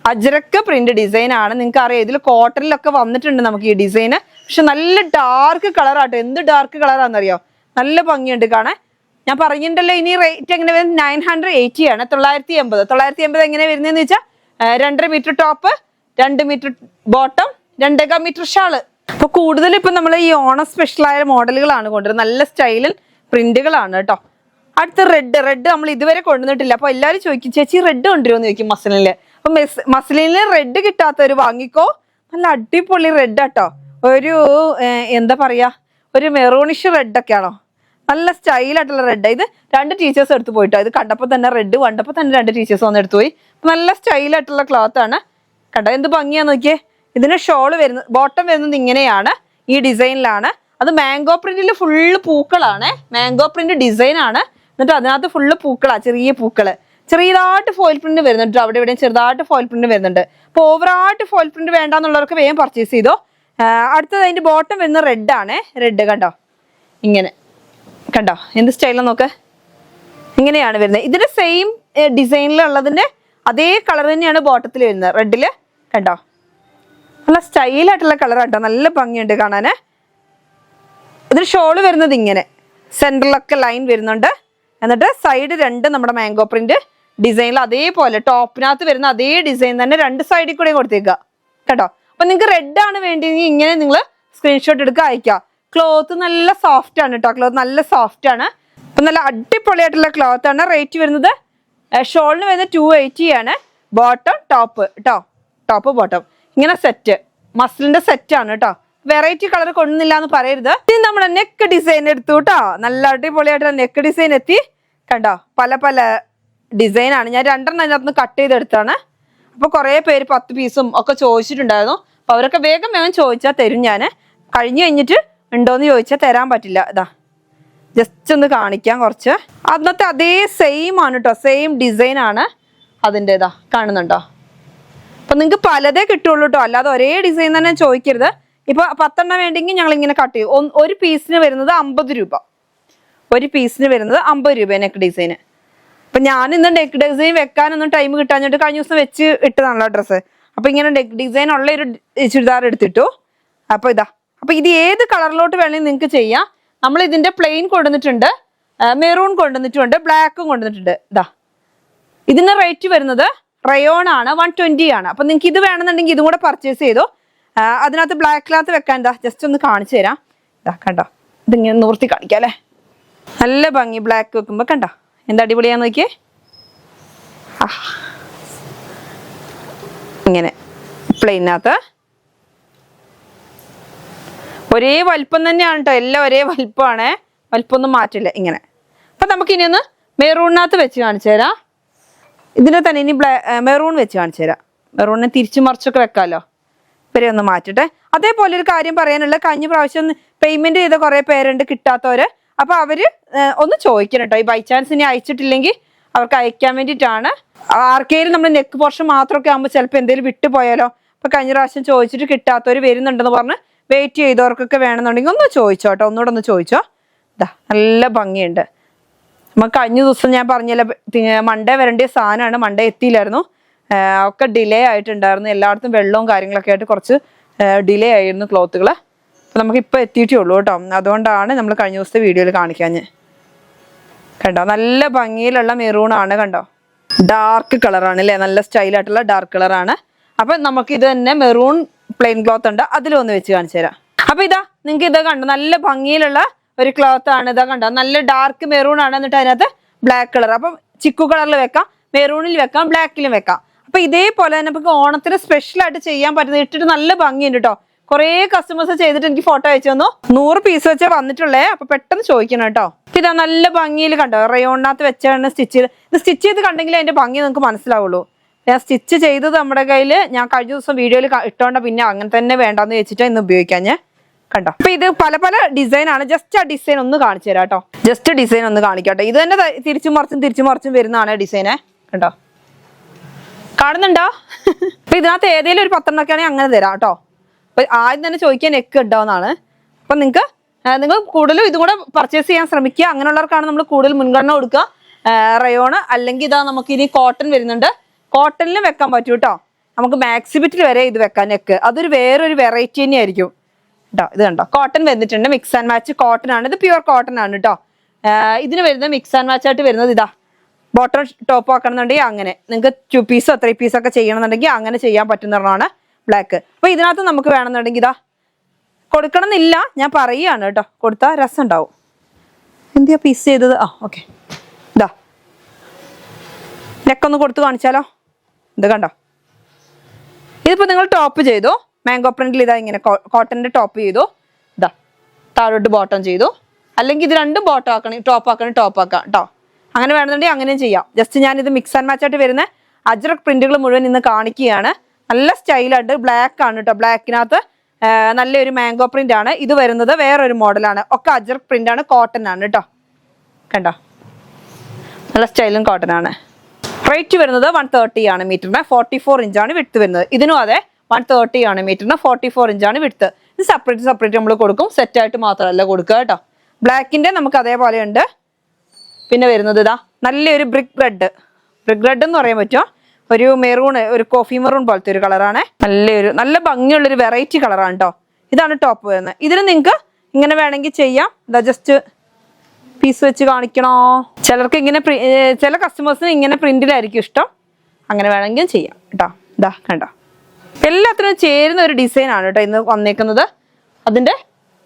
അജ്രക്ക് പ്രിന്റ് ഡിസൈൻ ആണ്. നിങ്ങൾക്ക് അറിയാം ഇതിൽ കോട്ടണിലൊക്കെ വന്നിട്ടുണ്ട് നമുക്ക് ഈ ഡിസൈന്. പക്ഷെ നല്ല ഡാർക്ക് കളറാട്ടോ. എന്ത് ഡാർക്ക് കളറാണെന്നറിയോ, നല്ല ഭംഗിയുണ്ട് കാണാൻ. ഞാൻ പറഞ്ഞിട്ടുണ്ടല്ലോ ഇനി റേറ്റ് എങ്ങനെ വരുന്നത് 980 ആണ്, 980. 980 എങ്ങനെ വരുന്നതെന്ന് വെച്ചാൽ 2.5 metre top, 2 metre bottom, 2.25 metre shawl. അപ്പൊ കൂടുതൽ ഇപ്പൊ നമ്മൾ ഈ ഓണം സ്പെഷ്യലായ മോഡലുകളാണ് കൊണ്ടുവരുന്നത്. നല്ല സ്റ്റൈലിൽ പ്രിന്റുകളാണ് കേട്ടോ. അടുത്ത റെഡ് നമ്മൾ ഇതുവരെ കൊണ്ടുവന്നിട്ടില്ല. അപ്പൊ എല്ലാവരും ചോദിക്കും ചേച്ചി റെഡ് കൊണ്ടുവരുമെന്ന് ചോദിക്കും മസ്ലിനില്. അപ്പൊ മസ്ലിനില് റെഡ് കിട്ടാത്തവര് വാങ്ങിക്കോ, നല്ല അടിപൊളി റെഡ് ആട്ടോ. ഒരു എന്താ പറയാ, ഒരു മെറൂണിഷ് റെഡ് ഒക്കെ ആണോ, നല്ല സ്റ്റൈലായിട്ടുള്ള റെഡ്. ഇത് 2 ടീച്ചേഴ്സ് എടുത്ത് പോയിട്ടോ. ഇത് കണ്ടപ്പോൾ തന്നെ റെഡ് കണ്ടപ്പോൾ തന്നെ 2 ടീച്ചേഴ്സ് വന്ന് എടുത്തു പോയി. നല്ല സ്റ്റൈലായിട്ടുള്ള ക്ലോത്ത് ആണ് കണ്ടോ. എന്ത് ഭംഗിയാന്ന് നോക്കിയേ. ഇതിന് ഷോള് വരുന്നത് ബോട്ടം വരുന്നത് ഇങ്ങനെയാണ്, ഈ ഡിസൈനിലാണ്. അത് മാംഗോ പ്രിന്റിൽ ഫുള്ള് പൂക്കളാണ്, മാംഗോ പ്രിന്റ് ഡിസൈൻ ആണ്. എന്നിട്ട് അതിനകത്ത് ഫുള്ള് പൂക്കളാ, ചെറിയ പൂക്കള്, ചെറിയതായിട്ട് ഫോയിൽ പ്രിന്റ് വരുന്നുണ്ട്. അവിടെ ഇവിടെയും ചെറുതായിട്ട് ഫോയിൽ പ്രിന്റ് വരുന്നുണ്ട്. അപ്പൊ ഓവറായിട്ട് ഫോയിൽ പ്രിന്റ് വേണ്ടാന്നുള്ളവർക്ക് വേഗം പർച്ചേസ് ചെയ്തോ. അടുത്തത് അതിന്റെ ബോട്ടം വരുന്ന റെഡ് ആണ്. റെഡ് കണ്ടോ, ഇങ്ങനെ കണ്ടോ എന്ത് സ്റ്റൈലാണ് നോക്ക്, ഇങ്ങനെയാണ് വരുന്നത്. ഇതിന്റെ സെയിം ഡിസൈനിലുള്ളതിന്റെ അതേ കളർ തന്നെയാണ് ബോട്ടത്തിൽ വരുന്നത്, റെഡില് കണ്ടോ. നല്ല സ്റ്റൈലായിട്ടുള്ള കളർ കേട്ടോ, നല്ല ഭംഗിയുണ്ട് കാണാന്. ഇതിന് ഷോള് വരുന്നത് ഇങ്ങനെ, സെന്ററിലൊക്കെ ലൈൻ വരുന്നുണ്ട്. എന്നിട്ട് സൈഡ് 2 നമ്മുടെ മാംഗോ പ്രിന്റ് ഡിസൈനിൽ അതേപോലെ ടോപ്പിനകത്ത് വരുന്ന അതേ ഡിസൈൻ തന്നെ 2 സൈഡിൽ കൂടെ കൊടുത്തേക്കുക കേട്ടോ. അപ്പൊ നിങ്ങൾക്ക് റെഡ് ആണ് വേണ്ടിയെങ്കിൽ ഇങ്ങനെ നിങ്ങൾ സ്ക്രീൻഷോട്ട് എടുക്കുക, അയക്കുക. ക്ലോത്ത് നല്ല സോഫ്റ്റ് ആണ് കേട്ടോ, ക്ലോത്ത് നല്ല സോഫ്റ്റ് ആണ്. അപ്പൊ നല്ല അടിപൊളിയായിട്ടുള്ള ക്ലോത്ത് ആണ്. റേറ്റ് വരുന്നത് ഷോളിന് വരുന്നത് 280 ആണ്. ബോട്ടം ടോപ്പ് കേട്ടോ, ടോപ്പ് ബോട്ടം ഇങ്ങനെ സെറ്റ്, മസ്ലിന്റെ സെറ്റ് ആണ് കേട്ടോ. വെറൈറ്റി കളർ കൊണ്ടുന്നില്ല എന്ന് പറയരുത്. ഇനി നമ്മുടെ നെക്ക് ഡിസൈൻ എടുത്തു കേട്ടോ. നല്ല അടിപൊളിയായിട്ടുള്ള നെക്ക് ഡിസൈൻ എത്തി കണ്ടോ. പല പല ഡിസൈൻ ആണ്. ഞാൻ 2 അതിനകത്ത് കട്ട് ചെയ്തെടുത്താണ്. അപ്പൊ കുറെ പേര് 10 പീസും ഒക്കെ ചോദിച്ചിട്ടുണ്ടായിരുന്നു. അപ്പൊ അവരൊക്കെ വേഗം വേഗം ചോദിച്ചാൽ തരും. ഞാൻ കഴിഞ്ഞു കഴിഞ്ഞിട്ട് ഉണ്ടോന്ന് ചോദിച്ചാൽ തരാൻ പറ്റില്ല. ഇതാ ജസ്റ്റ് ഒന്ന് കാണിക്കാം കുറച്ച്. അന്നത്തെ അതേ സെയിം ആണ് കേട്ടോ, സെയിം ഡിസൈൻ ആണ് അതിൻ്റെ. ഇതാ കാണുന്നുണ്ടോ? അപ്പൊ നിങ്ങൾക്ക് പലതേ കിട്ടുള്ളൂ കേട്ടോ, അല്ലാതെ ഒരേ ഡിസൈൻ തന്നെ ചോദിക്കരുത്. ഇപ്പൊ 10 വേണ്ടെങ്കിൽ ഞങ്ങൾ ഇങ്ങനെ കട്ട് ചെയ്യും. ഒരു പീസിന് വരുന്നത് 50 രൂപ, ഒരു പീസിന് വരുന്നത് 50 രൂപ നെക്ക് ഡിസൈന്. അപ്പൊ ഞാൻ ഇന്ന് നെക്ക് ഡിസൈൻ വെക്കാനൊന്നും ടൈം കിട്ടാഞ്ഞിട്ട് കഴിഞ്ഞ ദിവസം വെച്ച് ഇട്ടതാണല്ലോ ഡ്രസ്സ്. അപ്പൊ ഇങ്ങനെ നെക്ക് ഡിസൈൻ ഉള്ള ഒരു ചുരിദാർ എടുത്തിട്ടു. അപ്പൊ ഇതാ, അപ്പൊ ഇത് ഏത് കളറിലോട്ട് വേണമെങ്കിൽ നിങ്ങൾക്ക് ചെയ്യാം. നമ്മൾ ഇതിന്റെ പ്ലെയിൻ കൊണ്ടുവന്നിട്ടുണ്ട്, മെറൂൺ കൊണ്ടുവന്നിട്ടുണ്ട്, ബ്ലാക്കും കൊണ്ടുവന്നിട്ടുണ്ട്. ഇതാ ഇതിന് റേറ്റ് വരുന്നത് റയോൺ ആണ്, 120 ആണ്. അപ്പൊ നിങ്ങൾക്ക് ഇത് വേണമെന്നുണ്ടെങ്കിൽ ഇതും കൂടെ പർച്ചേസ് ചെയ്തോ. അതിനകത്ത് ബ്ലാക്ക് ക്ലാത്ത് വെക്കാൻ എന്താ ജസ്റ്റ് ഒന്ന് കാണിച്ചു തരാം. ഇതാ കണ്ടോ, ഇതിങ്ങനെ നിവർത്തി കാണിക്കാം അല്ലേ, നല്ല ഭംഗി. ബ്ലാക്ക് വെക്കുമ്പോ കണ്ടോ എന്താ അടിപൊളിയാന്ന് നോക്കിയേ. ഇങ്ങനെ പ്ലെയിനകത്ത് ഒരേ വലിപ്പം തന്നെയാണ് കേട്ടോ, എല്ലാം ഒരേ വലിപ്പമാണ്, വലിപ്പമൊന്നും മാറ്റില്ല ഇങ്ങനെ. അപ്പൊ നമുക്ക് ഇനി ഒന്ന് മെറൂണിനകത്ത് വെച്ച് കാണിച്ചു തരാം. ഇതിനെ തന്നെ ഇനി മെറൂൺ വെച്ച് കാണിച്ചു തരാം. മെറൂണിനെ തിരിച്ചു മറിച്ചൊക്കെ വെക്കാമല്ലോ. ഇവരെ ഒന്ന് മാറ്റട്ടെ. അതേപോലെ ഒരു കാര്യം പറയാനുള്ള, കഴിഞ്ഞ പ്രാവശ്യം പേയ്മെന്റ് ചെയ്ത കുറെ പേരുണ്ട് കിട്ടാത്തവര്. അപ്പൊ അവര് ഒന്ന് ചോദിക്കണം കേട്ടോ, ഈ ബൈ ചാൻസ് ഇനി അയച്ചിട്ടില്ലെങ്കിൽ അവർക്ക് അയക്കാൻ വേണ്ടിയിട്ടാണ്. ആർക്കെങ്കിലും നമ്മൾ നെക്ക് പോർഷൻ മാത്രമൊക്കെ ആകുമ്പോൾ ചിലപ്പോൾ എന്തെങ്കിലും വിട്ടുപോയാലോ. അപ്പൊ കഴിഞ്ഞ പ്രാവശ്യം ചോദിച്ചിട്ട് കിട്ടാത്തവർ വരുന്നുണ്ടെന്ന് പറഞ്ഞ് വെയിറ്റ് ചെയ്തവർക്കൊക്കെ വേണമെന്നുണ്ടെങ്കിൽ ഒന്ന് ചോദിച്ചോ കേട്ടോ, ഒന്നുകൂടെ ഒന്ന് ചോദിച്ചോ. ഇതാ നല്ല ഭംഗിയുണ്ട്. നമുക്ക് കഴിഞ്ഞ ദിവസം ഞാൻ പറഞ്ഞില്ല മൺഡേ വരേണ്ട സാധനമാണ്, മൺഡേ എത്തിയില്ലായിരുന്നു. ഒക്കെ ഡിലേ ആയിട്ടുണ്ടായിരുന്നു, എല്ലായിടത്തും വെള്ളവും കാര്യങ്ങളൊക്കെ ആയിട്ട് കുറച്ച് ഡിലേ ആയിരുന്നു ക്ലോത്തുകൾ. അപ്പം നമുക്കിപ്പോൾ എത്തിയിട്ടേ ഉള്ളൂ കേട്ടോ, അതുകൊണ്ടാണ് നമ്മൾ കഴിഞ്ഞ ദിവസത്തെ വീഡിയോയിൽ കാണിക്കാഞ്ഞ്. കണ്ടോ നല്ല ഭംഗിയിലുള്ള മെറൂണാണ്, കണ്ടോ ഡാർക്ക് കളറാണ് അല്ലേ, നല്ല സ്റ്റൈലായിട്ടുള്ള ഡാർക്ക് കളറാണ്. അപ്പം നമുക്ക് ഇത് തന്നെ മെറൂൺ പ്ലെയിൻ ക്ലോത്ത് ഉണ്ട്, അതിലൊന്ന് വെച്ച് കാണിച്ചു തരാം. അപ്പൊ ഇതാ നിങ്ങൾക്ക് ഇത് കണ്ടോ, നല്ല ഭംഗിയിലുള്ള ഒരു ക്ലോത്ത് ആണ്. ഇതാ കണ്ടോ നല്ല ഡാർക്ക് മെറൂൺ ആണ്, എന്നിട്ട് അതിനകത്ത് ബ്ലാക്ക് കളർ. അപ്പം ചിക്കു കളറിൽ വെക്കാം, മെറൂണിൽ വെക്കാം, ബ്ലാക്കിലും വെക്കാം. അപ്പൊ ഇതേപോലെ തന്നെ നമുക്ക് ഓണത്തിന് സ്പെഷ്യൽ ആയിട്ട് ചെയ്യാൻ പറ്റുന്നത്, ഇട്ടിട്ട് നല്ല ഭംഗിയുണ്ട് കേട്ടോ. കുറെ കസ്റ്റമേഴ്സ് ചെയ്തിട്ട് എനിക്ക് ഫോട്ടോ അയച്ചു തന്നു. 100 പീസ് വെച്ചാൽ വന്നിട്ടുള്ളേ, അപ്പൊ പെട്ടെന്ന് ചോദിക്കണം കേട്ടോ. ഇതാ നല്ല ഭംഗിയിൽ കണ്ടോ, റയോണിനകത്ത് വെച്ചാണ് സ്റ്റിച്ച് ചെയ്ത്. ഇത് സ്റ്റിച്ച് ചെയ്ത് കണ്ടെങ്കിൽ അതിന്റെ ഭംഗി നിങ്ങൾക്ക് മനസ്സിലാവുള്ളൂ. ഞാൻ സ്റ്റിച്ച് ചെയ്തത് നമ്മുടെ കയ്യിൽ ഞാൻ കഴിഞ്ഞ ദിവസം വീഡിയോയിൽ ഇട്ടോണ്ട, പിന്നെ അങ്ങനെ തന്നെ വേണ്ടാന്ന് വെച്ചിട്ട് ഇന്ന് ഉപയോഗിക്കാൻ ഞാൻ കണ്ടോ. അപ്പൊ ഇത് പല പല ഡിസൈൻ ആണ്. ജസ്റ്റ് ആ ഡിസൈൻ ഒന്ന് കാണിച്ചു തരാം കേട്ടോ, ജസ്റ്റ് ഡിസൈൻ ഒന്ന് കാണിക്കട്ടെ. ഇത് തന്നെ തിരിച്ചും മറിച്ചും വരുന്നതാണ് ഡിസൈനെ, കണ്ടോ കാണുന്നുണ്ടോ? അപ്പൊ ഇതിനകത്ത് ഏതെങ്കിലും ഒരു 10 ആണെങ്കിൽ അങ്ങനെ തരാം കേട്ടോ. അപ്പൊ ആദ്യം തന്നെ ചോദിക്കാൻ നെക്ക് ഉണ്ടാവുന്നതാണ്. അപ്പൊ നിങ്ങൾ കൂടുതലും ഇതും കൂടെ പർച്ചേസ് ചെയ്യാൻ ശ്രമിക്കുക. അങ്ങനെയുള്ളവർക്കാണ് നമ്മൾ കൂടുതൽ മുൻഗണന കൊടുക്കുക. റയോണ് അല്ലെങ്കിൽ ഇതാ നമുക്ക് ഇനി കോട്ടൺ വരുന്നുണ്ട്, കോട്ടണിലും വെക്കാൻ പറ്റും കേട്ടോ. നമുക്ക് മാക്സിബിറ്റിൽ വരെ ഇത് വെക്കാൻ നെക്ക്, അതൊരു വേറൊരു വെറൈറ്റി തന്നെ ആയിരിക്കും കേട്ടോ. ഇത് കണ്ടോ കോട്ടൺ വന്നിട്ടുണ്ട്, മിക്സ് ആൻഡ് മാച്ച് കോട്ടൺ ആണ്, ഇത് പ്യുവർ കോട്ടൺ ആണ് കേട്ടോ. ഇതിന് വരുന്നത് മിക്സ് ആൻഡ് മാച്ച് ആയിട്ട് വരുന്നത് ഇതാ, ബോട്ടം ടോപ്പ് ആക്കണമെന്നുണ്ടെങ്കിൽ അങ്ങനെ, നിങ്ങൾക്ക് 2 പീസോ 3 പീസോ ഒക്കെ ചെയ്യണമെന്നുണ്ടെങ്കിൽ അങ്ങനെ ചെയ്യാൻ പറ്റുന്നതാണ് ബ്ലാക്ക്. അപ്പൊ ഇതിനകത്ത് നമുക്ക് വേണമെന്നുണ്ടെങ്കിൽ ഇതാ കൊടുക്കണം എന്നില്ല, ഞാൻ പറയുകയാണ് കേട്ടോ, കൊടുത്താൽ രസം ഉണ്ടാവും. എന്തിയാ പീസ് ചെയ്തത്? ഓക്കെ ഇതാ നെക്കൊന്ന് കൊടുത്ത് കാണിച്ചാലോ. ഇത് കണ്ടോ, ഇതിപ്പോ നിങ്ങൾ ടോപ്പ് ചെയ്തു, മാംഗോ പ്രിന്റിൽ ഇതാ ഇങ്ങനെ കോട്ടന്റെ ടോപ്പ് ചെയ്തു, ഇതാ താഴോട്ട് ബോട്ടം ചെയ്തു. അല്ലെങ്കിൽ ഇത് രണ്ടും ബോട്ടം ആക്കണം, ടോപ്പ് ആക്കാം കേട്ടോ. അങ്ങനെ വേണമെന്നുണ്ടെങ്കിൽ അങ്ങനെയും ചെയ്യാം. ജസ്റ്റ് ഞാനിത് മിക്സ് ആൻഡ് മാച്ച് ആയിട്ട് വരുന്ന അജ്രക് പ്രിന്റുകൾ മുഴുവൻ ഇന്ന് കാണിക്കുകയാണ്. നല്ല സ്റ്റൈലായിട്ട് ബ്ലാക്ക് ആണ് കേട്ടോ, ബ്ലാക്കിനകത്ത് നല്ലൊരു മാംഗോ പ്രിന്റ് ആണ്. ഇത് വരുന്നത് വേറൊരു മോഡലാണ്, ഒക്കെ അജ്രക് പ്രിന്റ് ആണ്, കോട്ടൺ ആണ് കേട്ടോ. കണ്ടോ നല്ല സ്റ്റൈലും കോട്ടൺ ആണ്. റേറ്റ് വരുന്നത് 130 ആണ് മീറ്ററിന്, 44 ഇഞ്ചാണ് വിഡ്ത്ത് വരുന്നത്. ഇതിനും അതെ 130 ആണ് മീറ്ററിന്, 44 ഇഞ്ചാണ് വിഡ്ത്ത്. ഇത് സെപ്പറേറ്റ് നമ്മൾ കൊടുക്കും, സെറ്റായിട്ട് മാത്രമല്ല കൊടുക്കുക കേട്ടോ. ബ്ലാക്കിന്റെ നമുക്ക് അതേപോലെ ഉണ്ട്. പിന്നെ വരുന്നത് ഇതാ നല്ലൊരു ബ്രിക്ക് റെഡ് എന്ന് പറയാൻ പറ്റുമോ, ഒരു മെറൂൺ, ഒരു കോഫി മെറൂൺ പോലത്തെ ഒരു കളറാണ്. നല്ല ഭംഗിയുള്ളൊരു വെറൈറ്റി കളറാണ് കേട്ടോ. ഇതാണ് ടോപ്പ് വരുന്നത്. ഇതിന് നിങ്ങൾക്ക് ഇങ്ങനെ വേണമെങ്കിൽ ചെയ്യാം. ഇതാ ജസ്റ്റ് പീസ് വെച്ച് കാണിക്കണോ, ചിലർക്ക് ഇങ്ങനെ, ചില കസ്റ്റമേഴ്സിന് ഇങ്ങനെ പ്രിന്റിലായിരിക്കും ഇഷ്ടം, അങ്ങനെ വേണമെങ്കിൽ ചെയ്യാം കേട്ടോ. ഇതാ കണ്ടോ എല്ലാത്തിനും ചേരുന്ന ഒരു ഡിസൈൻ ആണ് കേട്ടോ ഇന്ന് വന്നേക്കുന്നത്. അതിന്റെ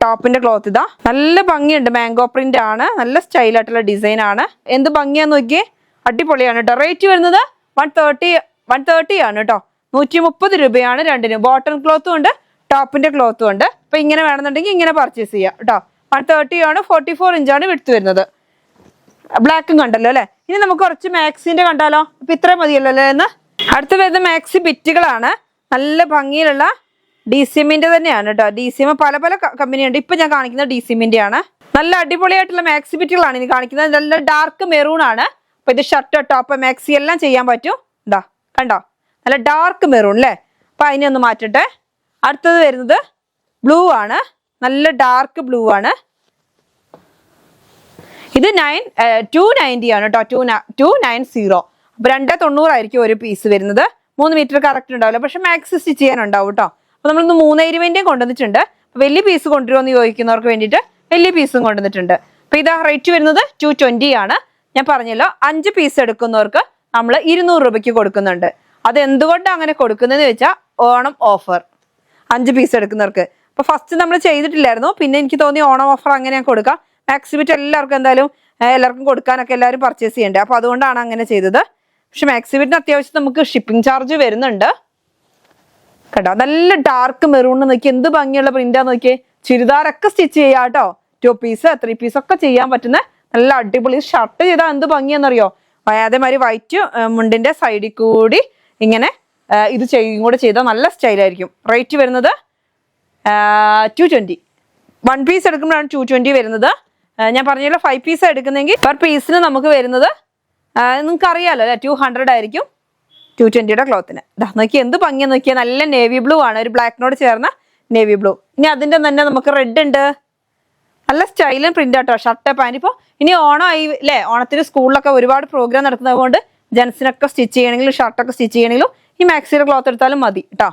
ടോപ്പിന്റെ ക്ലോത്ത് ഇതാ നല്ല ഭംഗിയുണ്ട്, മാംഗോ പ്രിന്റ് ആണ്, നല്ല സ്റ്റൈലായിട്ടുള്ള ഡിസൈൻ ആണ്. എന്ത് ഭംഗിയാന്ന് നോക്കിയേ, അടിപൊളിയാണ് കേട്ടോ. റേറ്റ് വരുന്നത് 130 ആണ് കേട്ടോ. 130 രൂപയാണ് രണ്ടിനും. ബോട്ടം ക്ലോത്തും ഉണ്ട്, ടോപ്പിന്റെ ക്ലോത്തും ഉണ്ട്. അപ്പൊ ഇങ്ങനെ വേണമെന്നുണ്ടെങ്കിൽ ഇങ്ങനെ പർച്ചേസ് ചെയ്യാം കേട്ടോ. 130 ആണ്, 44 ഇഞ്ചാണ് വിഡ്ത്ത് വരുന്നത്. ബ്ലാക്കും കണ്ടല്ലോ അല്ലെ. ഇനി നമുക്ക് കുറച്ച് മാക്സിന്റെ കണ്ടാലോ. അപ്പൊ ഇത്രയും മതിയല്ലോ അല്ലേ എന്ന്. അടുത്ത് വരുന്ന മാക്സി ബിറ്റുകളാണ്, നല്ല ഭംഗിയിലുള്ള DCMന്റെ തന്നെയാണ് കേട്ടോ. DCM പല പല കമ്പനിയുണ്ട്. ഇപ്പൊ ഞാൻ കാണിക്കുന്നത് DCMന്റെ ആണ്. നല്ല അടിപൊളിയായിട്ടുള്ള മാക്സി ബിറ്റുകളാണ് ഇനി കാണിക്കുന്നത്. നല്ല ഡാർക്ക് മെറൂൺ ആണ്. അപ്പൊ ഇത് ഷർട്ട്, ടോപ്പ്, മാക്സി എല്ലാം ചെയ്യാൻ പറ്റും. ഇതാ കണ്ടോ, നല്ല ഡാർക്ക് മെറൂൺ അല്ലേ. അപ്പൊ അതിനെ ഒന്ന് മാറ്റട്ടെ. അടുത്തത് വരുന്നത് ബ്ലൂ ആണ്. നല്ല ഡാർക്ക് ബ്ലൂ ആണ്. ഇത് 290 ആണ് കേട്ടോ. 290. അപ്പൊ 290 ആയിരിക്കും ഒരു പീസ് വരുന്നത്. 3 മീറ്റർ കറക്റ്റ് ഉണ്ടാവില്ല, പക്ഷെ മാക്സി സ്റ്റിച്ച് ചെയ്യാനുണ്ടാവും കേട്ടോ. അപ്പൊ നമ്മളിന്ന് 320 കൊണ്ടുവന്നിട്ടുണ്ട്. വലിയ പീസ് കൊണ്ടുവരുമെന്ന് ചോദിക്കുന്നവർക്ക് വേണ്ടിയിട്ട് വലിയ പീസും കൊണ്ടുവന്നിട്ടുണ്ട്. അപ്പൊ ഇതാ റേറ്റ് വരുന്നത് 220 ആണ്. ഞാൻ പറഞ്ഞല്ലോ 5 പീസ് എടുക്കുന്നവർക്ക് നമ്മൾ 200 രൂപയ്ക്ക് കൊടുക്കുന്നുണ്ട്. അത് എന്തുകൊണ്ടാണ് അങ്ങനെ കൊടുക്കുന്നതെന്ന് വെച്ചാൽ ഓണം ഓഫർ 5 പീസ് എടുക്കുന്നവർക്ക്. അപ്പൊ ഫസ്റ്റ് നമ്മൾ ചെയ്തിട്ടില്ലായിരുന്നു, പിന്നെ എനിക്ക് തോന്നി ഓണം ഓഫർ അങ്ങനെ ഞാൻ കൊടുക്കാം. മാക്സി ബിറ്റ് എല്ലാവർക്കും എന്തായാലും എല്ലാവർക്കും കൊടുക്കാനൊക്കെ എല്ലാവരും പർച്ചേസ് ചെയ്യണ്ടേ. അപ്പൊ അതുകൊണ്ടാണ് അങ്ങനെ ചെയ്തത്. പക്ഷെ മാക്സി ബിറ്റിന് അത്യാവശ്യം നമുക്ക് ഷിപ്പിംഗ് ചാർജ് വരുന്നുണ്ട് കേട്ടോ. നല്ല ഡാർക്ക് മെറൂൺ നോക്കി എന്ത് ഭംഗിയുള്ള പ്രിന്റാ നോക്കിയേ. ചുരിദാറൊക്കെ സ്റ്റിച്ച് ചെയ്യാം കേട്ടോ. 2 പീസ് 3 പീസ് ഒക്കെ ചെയ്യാൻ പറ്റുന്ന നല്ല അടിപൊളി ഷർട്ട് ചെയ്താൽ എന്ത് ഭംഗിയാണെന്നറിയോ. അതേമാതിരി വൈറ്റ് മുണ്ടിന്റെ സൈഡിൽ കൂടി ഇങ്ങനെ ഇത് കൂടെ ചെയ്താൽ നല്ല സ്റ്റൈലായിരിക്കും. റേറ്റ് വരുന്നത് 220. 1 പീസ് എടുക്കുമ്പോഴാണ് 220 വരുന്നത്. ഞാൻ പറഞ്ഞല്ലോ 5 പീസ് എടുക്കുന്നെങ്കിൽ പെർ പീസിന് നമുക്ക് വരുന്നത് നിങ്ങൾക്ക് അറിയാലോ അല്ലെ, 200 ആയിരിക്കും 220യുടെ ക്ലോത്തിന്. നോക്കി എന്ത് ഭംഗിയാ നോക്കിയാൽ. നല്ല നേവി ബ്ലൂ ആണ്, ഒരു ബ്ലാക്കിനോട് ചേർന്ന നേവി ബ്ലൂ. ഇനി അതിന്റെ തന്നെ നമുക്ക് റെഡ് ഉണ്ട്. നല്ല സ്റ്റൈലും പ്രിന്റ് ആട്ടോ ഷർട്ട് പാൻറ്. ഇപ്പോൾ ഇനി ഓണമായി അല്ലേ. ഓണത്തിന് സ്കൂളിലൊക്കെ ഒരുപാട് പ്രോഗ്രാം നടക്കുന്നത് കൊണ്ട് ജെൻസിനൊക്കെ സ്റ്റിച്ച് ചെയ്യണമെങ്കിലും ഷർട്ടൊക്കെ സ്റ്റിച്ച് ചെയ്യണമെങ്കിലും ഈ മാക്സിയുടെ ക്ലോത്ത് എടുത്താലും മതി കേട്ടോ.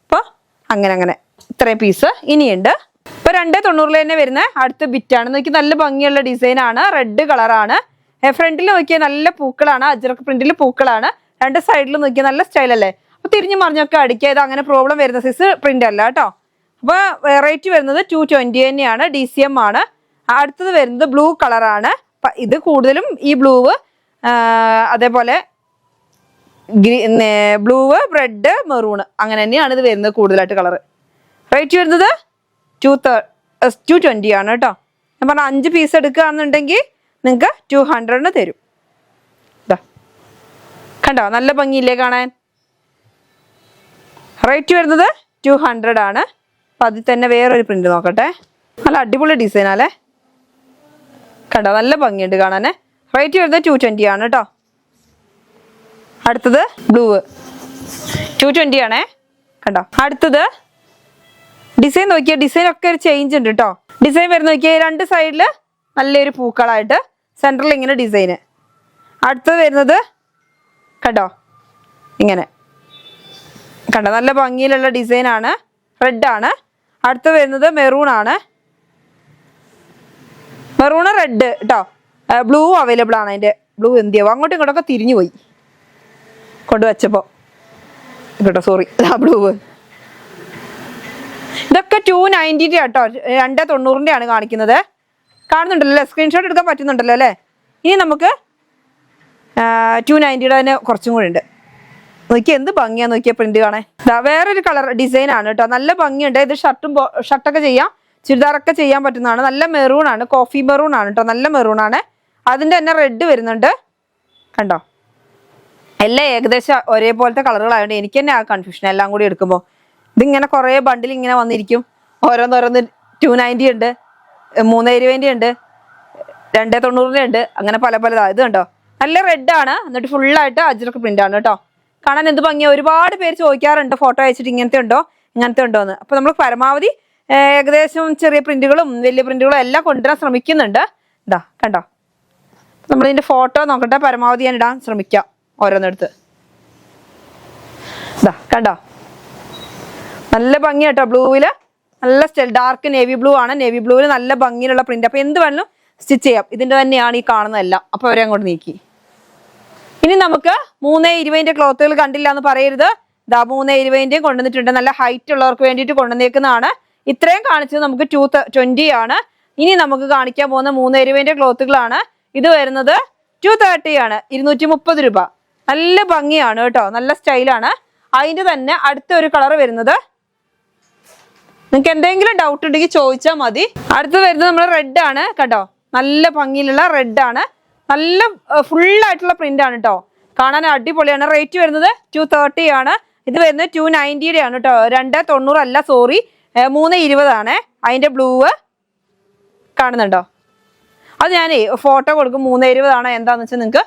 അപ്പോൾ അങ്ങനെ ഇത്രയും പീസ് ഇനിയുണ്ട്. ഇപ്പൊ 290 തന്നെ വരുന്ന അടുത്ത ബിറ്റാണ്. നോക്കി നല്ല ഭംഗിയുള്ള ഡിസൈൻ ആണ്. റെഡ് കളറാണ്. ഫ്രണ്ടിൽ നോക്കിയാൽ നല്ല പൂക്കളാണ്. അജ്രക്ക് പ്രിന്റിൽ പൂക്കളാണ്. 2 സൈഡിലും നോക്കിയാൽ നല്ല സ്റ്റൈൽ അല്ലേ. അപ്പൊ തിരിഞ്ഞു മറിഞ്ഞൊക്കെ അടിക്കുക. ഇത് അങ്ങനെ പ്രോബ്ലം വരുന്ന സൈസ് പ്രിന്റ് അല്ല കേട്ടോ. അപ്പൊ റേറ്റ് വരുന്നത് 220 തന്നെയാണ്. DCM ആണ്. അടുത്തത് വരുന്നത് ബ്ലൂ കളറാണ്. ഇത് കൂടുതലും ഈ ബ്ലൂവ് അതേപോലെ ബ്ലൂവ് റെഡ് മെറൂൺ അങ്ങനെ തന്നെയാണ് ഇത് വരുന്നത് കൂടുതലായിട്ട് കളറ്. റേറ്റ് വരുന്നത് 220 ആണ് കേട്ടോ. ഞാൻ പറഞ്ഞ 5 പീസ് എടുക്കുകയാണെന്നുണ്ടെങ്കിൽ നിങ്ങൾക്ക് 200 തരും. കണ്ടോ നല്ല ഭംഗിയില്ലേ കാണാൻ. റേറ്റ് വരുന്നത് 200 ആണ്. അപ്പൊ അതിൽ തന്നെ വേറൊരു പ്രിന്റ് നോക്കട്ടെ. നല്ല അടിപൊളി ഡിസൈനാല്ലേ. കണ്ടോ നല്ല ഭംഗിയുണ്ട് കാണാന്. റേറ്റ് വരുന്നത് 220 ആണ് കേട്ടോ. അടുത്തത് ബ്ലൂ 220 ആണേ. കണ്ടോ അടുത്തത് ഡിസൈൻ നോക്കിയാൽ ഡിസൈൻ ഒക്കെ ഒരു ചേഞ്ച് ഉണ്ട് കേട്ടോ. ഡിസൈൻ വരുന്ന നോക്കിയാൽ 2 സൈഡില് നല്ലൊരു പൂക്കളായിട്ട് സെൻറ്ററിൽ ഇങ്ങനെ ഡിസൈന്. അടുത്തത് വരുന്നത് കണ്ടോ ഇങ്ങനെ. കണ്ടോ നല്ല ഭംഗിയിലുള്ള ഡിസൈനാണ്. റെഡ് ആണ്. അടുത്ത് വരുന്നത് മെറൂൺ ആണ്. മെറൂണ് റെഡ് കേട്ടോ. ബ്ലൂ അവൈലബിൾ ആണ്. അതിന്റെ ബ്ലൂ എന്തിയാവും അങ്ങോട്ടും ഇങ്ങോട്ടൊക്കെ തിരിഞ്ഞു പോയി കൊണ്ടുവച്ചപ്പോ കേട്ടോ. സോറി. ബ്ലൂ ഇതൊക്കെ 290 കേട്ടോ. 290 ആണ് കാണിക്കുന്നത്. കാണുന്നുണ്ടല്ലോ, സ്ക്രീൻഷോട്ട് എടുക്കാൻ പറ്റുന്നുണ്ടല്ലോ അല്ലേ. ഇനി നമുക്ക് 290 തന്നെ കുറച്ചും കൂടി ഉണ്ട്. നോക്കിയാൽ എന്ത് ഭംഗിയാ നോക്കിയ പ്രിന്റ് കാണാൻ. വേറൊരു കളർ ഡിസൈൻ ആണ് കേട്ടോ. നല്ല ഭംഗിയുണ്ട്. ഇത് ഷർട്ടൊക്കെ ചെയ്യാം, ചുരിദാറൊക്കെ ചെയ്യാൻ പറ്റുന്നതാണ്. നല്ല മെറൂൺ ആണ്. കോഫി മെറൂൺ ആണ് കേട്ടോ. നല്ല മെറൂൺ ആണ്. അതിന്റെ തന്നെ റെഡ് വരുന്നുണ്ട്. കണ്ടോ എല്ലാം ഏകദേശം ഒരേപോലത്തെ കളറുകളായതുകൊണ്ട് എനിക്ക് തന്നെ ആ കൺഫ്യൂഷൻ എല്ലാം കൂടി എടുക്കുമ്പോൾ. ഇതിങ്ങനെ കുറേ ബണ്ടിൽ ഇങ്ങനെ വന്നിരിക്കും. ഓരോന്നോരോന്ന് 290 ഉണ്ട്, 320 ഉണ്ട്, 290 ഉണ്ട്, അങ്ങനെ പല പലതാ. ഇത് കണ്ടോ നല്ല റെഡ് ആണ്. എന്നിട്ട് ഫുള്ളായിട്ട് അജ്രക്ക് പ്രിന്റ് ആണ് കേട്ടോ. കാണാൻ എന്ത് ഭംഗിയാ. ഒരുപാട് പേര് ചോദിക്കാറുണ്ട് ഫോട്ടോ അയച്ചിട്ട് ഇങ്ങനത്തെ ഉണ്ടോ ഇങ്ങനത്തെ ഉണ്ടോ എന്ന്. അപ്പൊ നമ്മൾ പരമാവധി ഏകദേശം ചെറിയ പ്രിന്റുകളും വലിയ പ്രിന്റുകളും എല്ലാം കൊണ്ടുവരാൻ ശ്രമിക്കുന്നുണ്ട്. ഇതാ കണ്ടോ. നമ്മളിതിന്റെ ഫോട്ടോ നോക്കട്ടെ. പരമാവധി ഞാൻ ഇടാൻ ശ്രമിക്കാം ഓരോന്നെടുത്ത്. ഇതാ കണ്ടോ നല്ല ഭംഗി കേട്ടോ. ബ്ലൂവില് നല്ല സ്റ്റൈൽ ഡാർക്ക് നേവി ബ്ലൂ ആണ്. നേവി ബ്ലൂവിൽ നല്ല ഭംഗിയിലുള്ള പ്രിന്റ്. അപ്പൊ എന്ത് വേണമെങ്കിലും സ്റ്റിച്ച് ചെയ്യാം. ഇതിന്റെ തന്നെയാണ് ഈ കാണുന്നതെല്ലാം. അപ്പൊ അവരെ അങ്ങോട്ട് നീക്കി. ഇനി നമുക്ക് 320 ക്ലോത്തുകൾ കണ്ടില്ല എന്ന് പറയരുത്. 320 കൊണ്ടുവന്നിട്ടുണ്ട്. നല്ല ഹൈറ്റ് ഉള്ളവർക്ക് വേണ്ടിയിട്ട് കൊണ്ടുവന്നേക്കുന്നതാണ്. ഇത്രയും കാണിച്ചത് നമുക്ക് 220 ആണ്. ഇനി നമുക്ക് കാണിക്കാൻ പോകുന്ന 320 ക്ലോത്തുകളാണ്. ഇത് വരുന്നത് 230 ആണ്. 230 രൂപ. നല്ല ഭംഗിയാണ് കേട്ടോ. നല്ല സ്റ്റൈലാണ്. അതിന്റെ തന്നെ അടുത്ത ഒരു കളർ വരുന്നത്. നിങ്ങൾക്ക് എന്തെങ്കിലും ഡൗട്ട് ഉണ്ടെങ്കിൽ ചോദിച്ചാൽ മതി. അടുത്ത് വരുന്നത് നമ്മൾ റെഡ് ആണ് കേട്ടോ. നല്ല ഭംഗിയിലുള്ള റെഡ് ആണ്. നല്ല ഫുള്ളായിട്ടുള്ള പ്രിന്റ് ആണ് കേട്ടോ. കാണാൻ അടിപൊളിയാണ്. റേറ്റ് വരുന്നത് 230 ആണ്. ഇത് വരുന്നത് 290 ആണ് കേട്ടോ. 290 അല്ല, സോറി, 320 അതിന്റെ ബ്ലൂ കാണുന്നുണ്ടോ? അത് ഞാനേ ഫോട്ടോ കൊടുക്കും. 320 എന്താന്ന് വെച്ചാൽ നിങ്ങൾക്ക്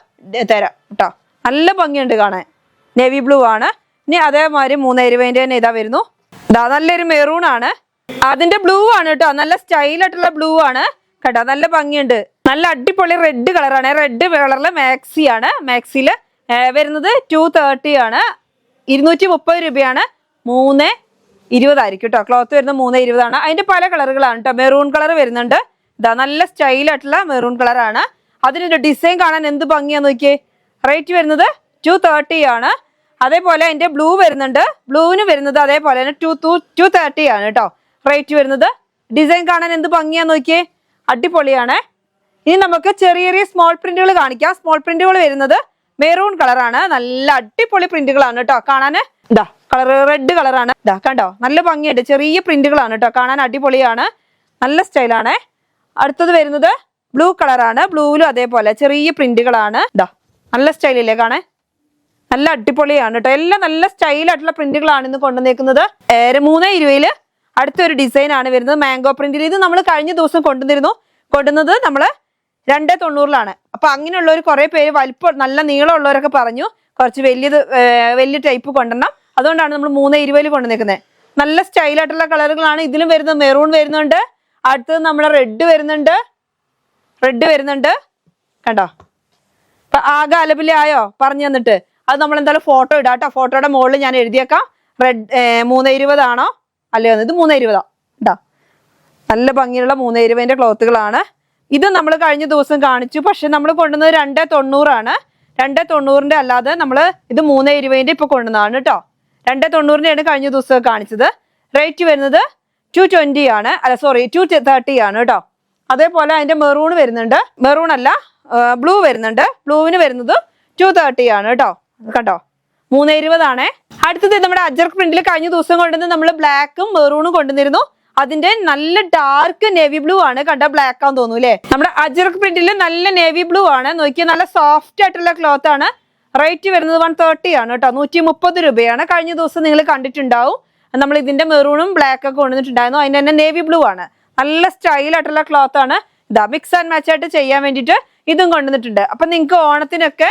തരാം കേട്ടോ. നല്ല ഭംഗിയുണ്ട് കാണാൻ. നേവി ബ്ലൂ ആണ്. ഇനി അതേമാതിരി 320 തന്നെ ഇതാ വരുന്നു. ഇതാ നല്ലൊരു മെറൂൺ ആണ്. അതിന്റെ ബ്ലൂ ആണ് കേട്ടോ. നല്ല സ്റ്റൈലായിട്ടുള്ള ബ്ലൂ ആണ് കേട്ടോ. നല്ല ഭംഗിയുണ്ട്. നല്ല അടിപൊളി റെഡ് കളറാണ്. റെഡ് കളറില് മാക്സി ആണ്. മാക്സിയില് വരുന്നത് 230 ആണ്. 230 രൂപയാണ്. 320 ആയിരിക്കും കേട്ടോ. ക്ലോത്ത് വരുന്നത് 320 ആണ്. അതിന്റെ പല കളറുകളാണ് കേട്ടോ. മെറൂൺ കളർ വരുന്നുണ്ട്. ഇതാ നല്ല സ്റ്റൈലായിട്ടുള്ള മെറൂൺ കളറാണ്. അതിന്റെ ഡിസൈൻ കാണാൻ എന്ത് ഭംഗിയാന്ന് നോക്കിയേ. റേറ്റ് വരുന്നത് 230 ആണ്. അതേപോലെ അതിന്റെ ബ്ലൂ വരുന്നുണ്ട്. ബ്ലൂവിന് വരുന്നത് അതേപോലെ തന്നെ 230 ആണ് കേട്ടോ. റേറ്റ് വരുന്നത്. ഡിസൈൻ കാണാൻ എന്ത് ഭംഗിയാന്ന് നോക്കിയേ. അടിപൊളിയാണ്. ഇനി നമുക്ക് ചെറിയ ചെറിയ സ്മോൾ പ്രിന്റുകൾ കാണിക്കാം. സ്മോൾ പ്രിന്റുകൾ വരുന്നത് മെറൂൺ കളറാണ്. നല്ല അടിപൊളി പ്രിന്റുകളാണ് കേട്ടോ. കാണാന് ഇതാ കളർ റെഡ് കളറാണ്. ഇതാ കണ്ടോ, നല്ല ഭംഗിയുണ്ട്. ചെറിയ പ്രിന്റുകളാണ് കേട്ടോ. കാണാൻ അടിപൊളിയാണ്. നല്ല സ്റ്റൈലാണ്. അടുത്തത് വരുന്നത് ബ്ലൂ കളറാണ്. ബ്ലൂവിലും അതേപോലെ ചെറിയ പ്രിന്റുകളാണ്. ഇതാ നല്ല സ്റ്റൈലില്ലേ കാണാൻ. നല്ല അടിപൊളിയാണ് കേട്ടോ. എല്ലാം നല്ല സ്റ്റൈലായിട്ടുള്ള പ്രിന്റുകളാണ് ഇന്ന് കൊണ്ടുവന്നേക്കുന്നത്. 320 അടുത്തൊരു ഡിസൈൻ ആണ് വരുന്നത്. മാംഗോ പ്രിന്റിൽ. ഇത് നമ്മൾ കഴിഞ്ഞ ദിവസം കൊണ്ടുവന്നത് നമ്മള് 290 അപ്പൊ അങ്ങനെയുള്ളവർ കുറെ പേര് വലിപ്പം നല്ല നീളമുള്ളവരൊക്കെ പറഞ്ഞു കുറച്ച് വലിയ ടൈപ്പ് കൊണ്ടുവരണം. അതുകൊണ്ടാണ് നമ്മൾ 320 കൊണ്ടുവന്നേക്കുന്നത്. നല്ല സ്റ്റൈലായിട്ടുള്ള കളറുകളാണ്. ഇതിലും വരുന്നത് മെറൂൺ വരുന്നുണ്ട്. അടുത്തത് നമ്മുടെ റെഡ് വരുന്നുണ്ട് കണ്ടോ. അപ്പൊ ആകെ അലപിലായോ പറഞ്ഞു തന്നിട്ട്. അത് നമ്മൾ എന്തായാലും ഫോട്ടോ ഇടാം കേട്ടോ. ഫോട്ടോയുടെ മുകളിൽ ഞാൻ എഴുതിയേക്കാം. റെഡ് 320 ആണോ അല്ലയോ? ഇത് 320 ഇതാ നല്ല ഭംഗിയുള്ള 320 ക്ലോത്തുകളാണ്. ഇത് നമ്മൾ കഴിഞ്ഞ ദിവസം കാണിച്ചു. പക്ഷെ നമ്മൾ കൊണ്ടുവന്നത് 290 ആണ്. 290 അല്ലാതെ നമ്മൾ ഇത് 320 ഇപ്പൊ കൊണ്ടുവന്നതാണ് കേട്ടോ. 290 കഴിഞ്ഞ ദിവസം കാണിച്ചത്. റേറ്റ് വരുന്നത് 220 ആണ്. അല്ല സോറി 230 ആണ് കേട്ടോ. അതേപോലെ അതിന്റെ മെറൂൺ വരുന്നുണ്ട്. മെറൂൺ അല്ല, ബ്ലൂ വരുന്നുണ്ട്. ബ്ലൂവിന് വരുന്നത് 230 ആണ് കേട്ടോ. കണ്ടോ, 320 അടുത്തത് നമ്മുടെ അജർക്ക് പ്രിന്റിൽ കഴിഞ്ഞ ദിവസം കൊണ്ടുവന്ന് നമ്മൾ ബ്ലാക്കും മെറൂണും കൊണ്ടുവന്നിരുന്നു. അതിന്റെ നല്ല ഡാർക്ക് നേവി ബ്ലൂ ആണ്. കണ്ട ബ്ലാക്ക് ആണെന്ന് തോന്നുന്നു അല്ലേ. നമ്മുടെ അജർക്ക് പ്രിന്റിൽ നല്ല നേവി ബ്ലൂ ആണ്. നോക്കിയാൽ നല്ല സോഫ്റ്റ് ആയിട്ടുള്ള ക്ലോത്ത് ആണ്. റേറ്റ് വരുന്നത് 130 ആണ് കേട്ടോ. 130 രൂപയാണ്. കഴിഞ്ഞ ദിവസം നിങ്ങൾ കണ്ടിട്ടുണ്ടാവും. നമ്മൾ ഇതിന്റെ മെറൂണും ബ്ലാക്ക് ഒക്കെ കൊണ്ടുവന്നിട്ടുണ്ടായിരുന്നു. അതിന്റെ തന്നെ നേവി ബ്ലൂ ആണ്. നല്ല സ്റ്റൈൽ ആയിട്ടുള്ള ക്ലോത്ത് ആണ്. ഇതാ മിക്സ് ആൻഡ് മാച്ച് ആയിട്ട് ചെയ്യാൻ വേണ്ടിയിട്ട് ഇതും കൊണ്ടുവന്നിട്ടുണ്ട്. അപ്പൊ നിങ്ങൾക്ക് ഓണത്തിനൊക്കെ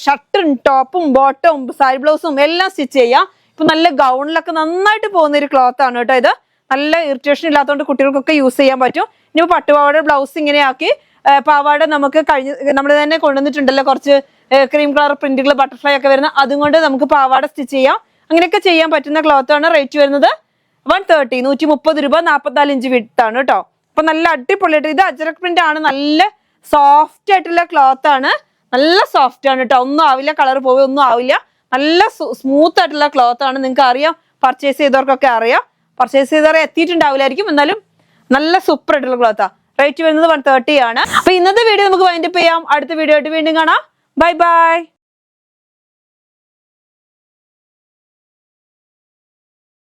ഷർട്ടും ടോപ്പും ബോട്ടവും സാരി ബ്ലൗസും എല്ലാം സ്റ്റിച്ച് ചെയ്യാം. ഇപ്പൊ നല്ല ഗൗണിലൊക്കെ നന്നായിട്ട് പോകുന്ന ഒരു ക്ലോത്ത് ആണ് കേട്ടോ. ഇത് നല്ല ഇറിറ്റേഷൻ ഇല്ലാത്തതുകൊണ്ട് കുട്ടികൾക്കൊക്കെ യൂസ് ചെയ്യാൻ പറ്റും. ഇനി പട്ടുപാവാട ബ്ലൗസ് ഇങ്ങനെയാക്കി പാവാട നമുക്ക് നമ്മൾ തന്നെ കൊണ്ടുവന്നിട്ടുണ്ടല്ലോ കുറച്ച് ക്രീം കളർ പ്രിന്റുകൾ ബട്ടർഫ്ലൈ ഒക്കെ വരുന്ന. അതുകൊണ്ട് നമുക്ക് പാവാട സ്റ്റിച്ച് ചെയ്യാം. അങ്ങനെയൊക്കെ ചെയ്യാൻ പറ്റുന്ന ക്ലോത്ത് ആണ്. റേറ്റ് വരുന്നത് 130 130 രൂപ. 44 ഇഞ്ച് വിഡ്ത്ത് കേട്ടോ. അപ്പൊ നല്ല അടിപൊളിയായിട്ട് ഇത് അജറക് പ്രിന്റ് ആണ്. നല്ല സോഫ്റ്റ് ആയിട്ടുള്ള ക്ലോത്ത് ആണ്. നല്ല സോഫ്റ്റ് ആണ് കേട്ടോ. ഒന്നും ആവില്ല, കളർ പോവുക ഒന്നും ആവില്ല. നല്ല സ്മൂത്ത് ആയിട്ടുള്ള ക്ലോത്ത് ആണ്. നിങ്ങൾക്ക് അറിയാം, പർച്ചേസ് ചെയ്തവർക്കൊക്കെ അറിയാം. പർച്ചേസ് ചെയ്തവരെ എത്തിയിട്ടുണ്ടാവില്ലായിരിക്കും, എന്നാലും നല്ല സൂപ്പർ ആയിട്ടുള്ള ക്ലോത്താ. റേറ്റ് വരുന്നത് 130 ആണ്. അപ്പൊ ഇന്നത്തെ വീഡിയോ നമുക്ക് വൈൻഡപ്പ് ചെയ്യാം. അടുത്ത വീഡിയോ ആയിട്ട് വീണ്ടും കാണാം. Bye bye.